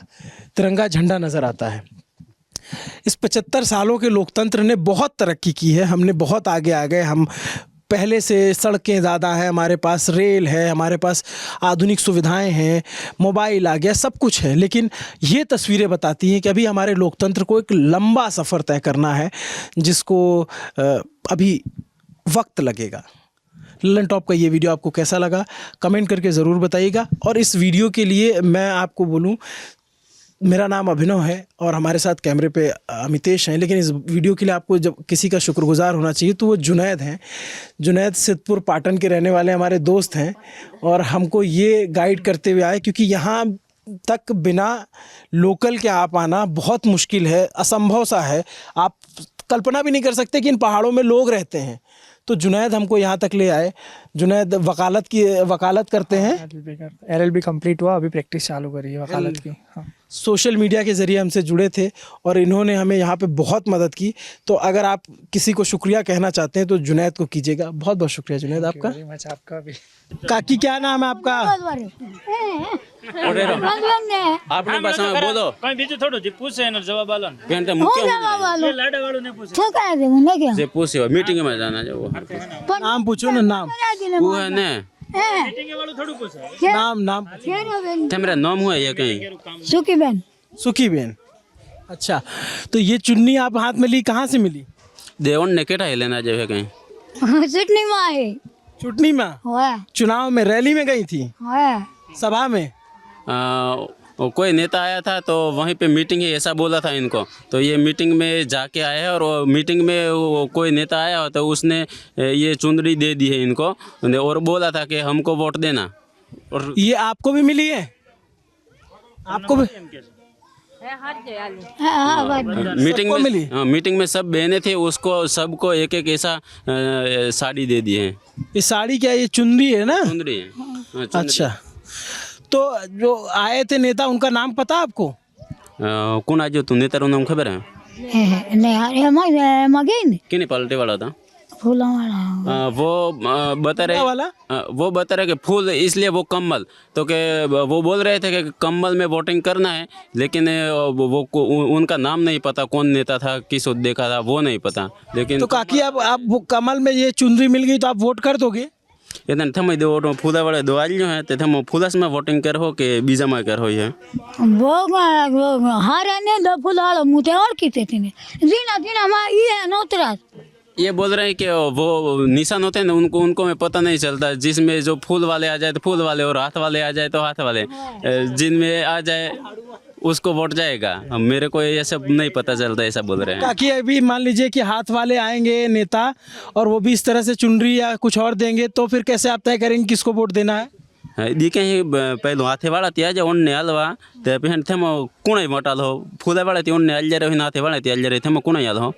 [SPEAKER 1] तिरंगा झंडा नज़र आता है। इस 75 सालों के लोकतंत्र ने बहुत तरक्की की है। हमने बहुत आगे आ गए। हम पहले से सड़कें ज़्यादा है, हमारे पास रेल है, हमारे पास आधुनिक सुविधाएं हैं, मोबाइल आ गया, सब कुछ है। लेकिन ये तस्वीरें बताती हैं कि अभी हमारे लोकतंत्र को एक लंबा सफ़र तय करना है, जिसको अभी वक्त लगेगा। ललन टॉप का ये वीडियो आपको कैसा लगा कमेंट करके ज़रूर बताइएगा। और इस वीडियो के लिए मैं आपको बोलूँ, मेरा नाम अभिनव है और हमारे साथ कैमरे पे अमितेश हैं, लेकिन इस वीडियो के लिए आपको जब किसी का शुक्रगुजार होना चाहिए तो वो जुनैद हैं। जुनैद सिद्धपुर पाटन के रहने वाले हमारे दोस्त हैं और हमको ये गाइड करते हुए आए, क्योंकि यहाँ तक बिना लोकल के आ पाना बहुत मुश्किल है, असंभव सा है। आप कल्पना भी नहीं कर सकते कि इन पहाड़ों में लोग रहते हैं। तो जुनैद हमको यहाँ तक ले आए। जुनैद वकालत करते हैं।
[SPEAKER 6] LLB कंप्लीट हुआ, अभी प्रैक्टिस चालू करी है वकालत की। हाँ,
[SPEAKER 1] सोशल मीडिया के ज़रिए हमसे जुड़े थे और इन्होंने हमें यहाँ पे बहुत मदद की। तो अगर आप किसी को शुक्रिया कहना चाहते हैं तो जुनैद को कीजिएगा। बहुत बहुत शुक्रिया जुनैद आपका।
[SPEAKER 6] आपका भी।
[SPEAKER 1] काकी क्या नाम है आपका?
[SPEAKER 2] आपने भाषा में बोलो
[SPEAKER 6] कहीं बीजू थोड़ो जी पूछे न जवाब आलो न
[SPEAKER 2] कहते मुख्य
[SPEAKER 6] ये लाडा वालों ने पूछे
[SPEAKER 2] से पूछे मीटिंग में जाना जो
[SPEAKER 1] नाम पूछो ना, नाम
[SPEAKER 2] वो है ने
[SPEAKER 6] मीटिंग वालों थोड़ो पूछे
[SPEAKER 1] नाम
[SPEAKER 2] मेरा नाम हुआ ये कहीं
[SPEAKER 1] सुखी बेन। अच्छा, तो ये चुन्नी आप हाथ में ली, कहाँ से मिली?
[SPEAKER 2] देवन ने केटा है लेना जो है कहीं
[SPEAKER 1] चुटनी में, चुनाव में, रैली में गई थी, सभा में।
[SPEAKER 2] कोई नेता आया था तो वहीं पे मीटिंग है ऐसा बोला था इनको, तो ये मीटिंग में जाके आए हैं और वो मीटिंग में वो कोई नेता आया तो उसने ये चुंदड़ी दे दी है इनको और बोला था कि हमको वोट देना। और
[SPEAKER 1] ये आपको भी मिली है? आपको भी
[SPEAKER 2] मीटिंग
[SPEAKER 1] मिली?
[SPEAKER 2] में मीटिंग में सब बहनें थे, उसको सबको एक एक ऐसा साड़ी दे दी है।
[SPEAKER 1] ये साड़ी क्या, ये चुनरी है ना?
[SPEAKER 2] चुंदड़ी है। हाँ, चुंदड़ी।
[SPEAKER 1] अच्छा, तो जो आए थे नेता उनका नाम पता आपको?
[SPEAKER 2] कौन आज जो तू नेता रो नाम खबर है? किन पलटे वाला था वो बता रहे
[SPEAKER 1] वाला?
[SPEAKER 2] वो बता रहे कि फूल इसलिए वो कम्बल, तो के वो बोल रहे थे कि कम्बल में वोटिंग करना है, लेकिन वो उनका नाम नहीं पता, कौन नेता था, किस उद्देश्य का था वो नहीं पता। लेकिन
[SPEAKER 1] तो काकी आप वो कमल में ये चुनरी मिल गई तो आप वोट कर दोगे?
[SPEAKER 2] इतने थम दो फूला वाले दो आज जो है तो थम फूलस में वोटिंग कर हो के बीजा में कर हो है
[SPEAKER 7] वो हारे ने दो फूल वाला मुझे और किते थे जीना जीना मा ये नोतरा
[SPEAKER 2] ये बोल रहे हैं कि वो निशान होते हैं ना उनको में पता नहीं चलता, जिसमें जो फूल वाले आ जाए तो फूल वाले और हाथ वाले आ जाए तो हाथ वाले, जिनमें आ जाए उसको वोट जाएगा। मेरे को ये सब नहीं पता चलता, ऐसा बोल रहे हैं।
[SPEAKER 1] ताकि अभी मान लीजिए कि हाथ वाले आएंगे नेता और वो भी इस तरह से चुनरी या कुछ और देंगे तो फिर कैसे आप तय करेंगे किसको वोट देना है?
[SPEAKER 2] दिखे ही पहले हाथे वाला त्याज उन्ने अलवा ते पहन थे मो कुणाई मोटाल हो फूला वाला ती उन्ने अल जरे हाथे वाला ती अल जरे थे मो कुणाई आल हो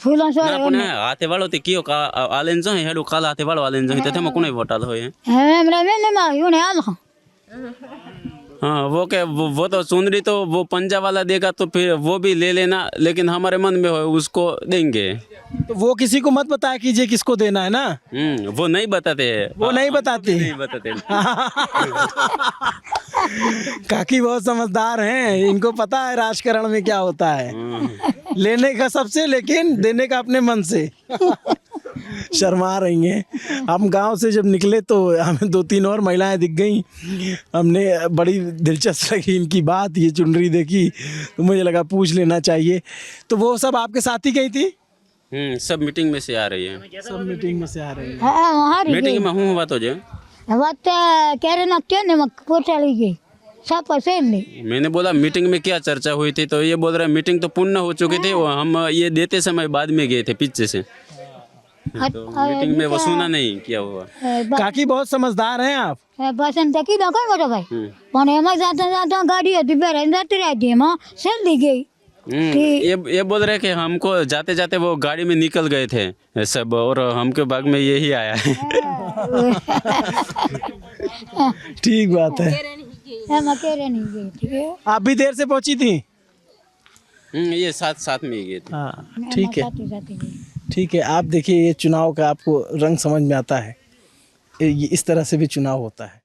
[SPEAKER 7] फूलों से
[SPEAKER 2] ना पुणे हाथे वालो ते कियो का आलेन जो है हेडो काला हाथे वालो आलेन जो है थे मो कुणाई मोटाल हो है
[SPEAKER 7] हमरा में मा यो ने आल
[SPEAKER 2] हाँ वो के वो तो चुनरी तो वो पंजा वाला देगा तो फिर वो भी ले लेना, लेकिन हमारे मन में हो उसको देंगे।
[SPEAKER 1] तो वो किसी को मत बताया कीजिए किसको देना है ना।
[SPEAKER 2] वो नहीं बताते,
[SPEAKER 1] वो नहीं बताते,
[SPEAKER 2] नहीं बताते।
[SPEAKER 1] काकी बहुत समझदार हैं, इनको पता है राजकारण में क्या होता है। लेने का सबसे, लेकिन देने का अपने मन से। शर्मा रही हैं। हम गांव से जब निकले तो हमें 2-3 और महिलाएं दिख गई, हमने बड़ी दिलचस्प लगी इनकी बात, ये चुनरी देखी तो मुझे लगा पूछ लेना चाहिए। तो वो सब आपके साथ ही गई थी?
[SPEAKER 2] सब मीटिंग में से आ रही है,
[SPEAKER 1] सब मीटिंग में से आ रही है।
[SPEAKER 7] हां
[SPEAKER 2] मीटिंग में हूँ बात हो जाए
[SPEAKER 7] बात कह रहे ना क्या ने पोटाली गई सब पैसे नहीं।
[SPEAKER 2] मैंने बोला मीटिंग में क्या चर्चा हुई थी, तो ये बोल रहे मीटिंग तो पूर्ण हो चुकी थी, हम ये देते समय बाद में गए थे पीछे से, तो मीटिंग में वो सुना नहीं क्या हुआ।
[SPEAKER 1] काकी बहुत समझदार हैं आप।
[SPEAKER 7] बसन तक ही दो बड़ो भाई पण एमा जाता जाता गाड़ी है बेरे जाते रहती है सेल दी गई।
[SPEAKER 2] ये बोल रहे कि हमको जाते जाते वो गाड़ी में निकल गए थे सब और हमके बाग में यही आया है।
[SPEAKER 1] ठीक बात है।
[SPEAKER 7] हम अकेले नहीं गए थे।
[SPEAKER 1] आप भी देर से पहुंची थी?
[SPEAKER 2] ये साथ में ही गए थे।
[SPEAKER 1] हाँ ठीक है, ठीक है। आप देखिए ये चुनाव का आपको रंग समझ में आता है, ये इस तरह से भी चुनाव होता है।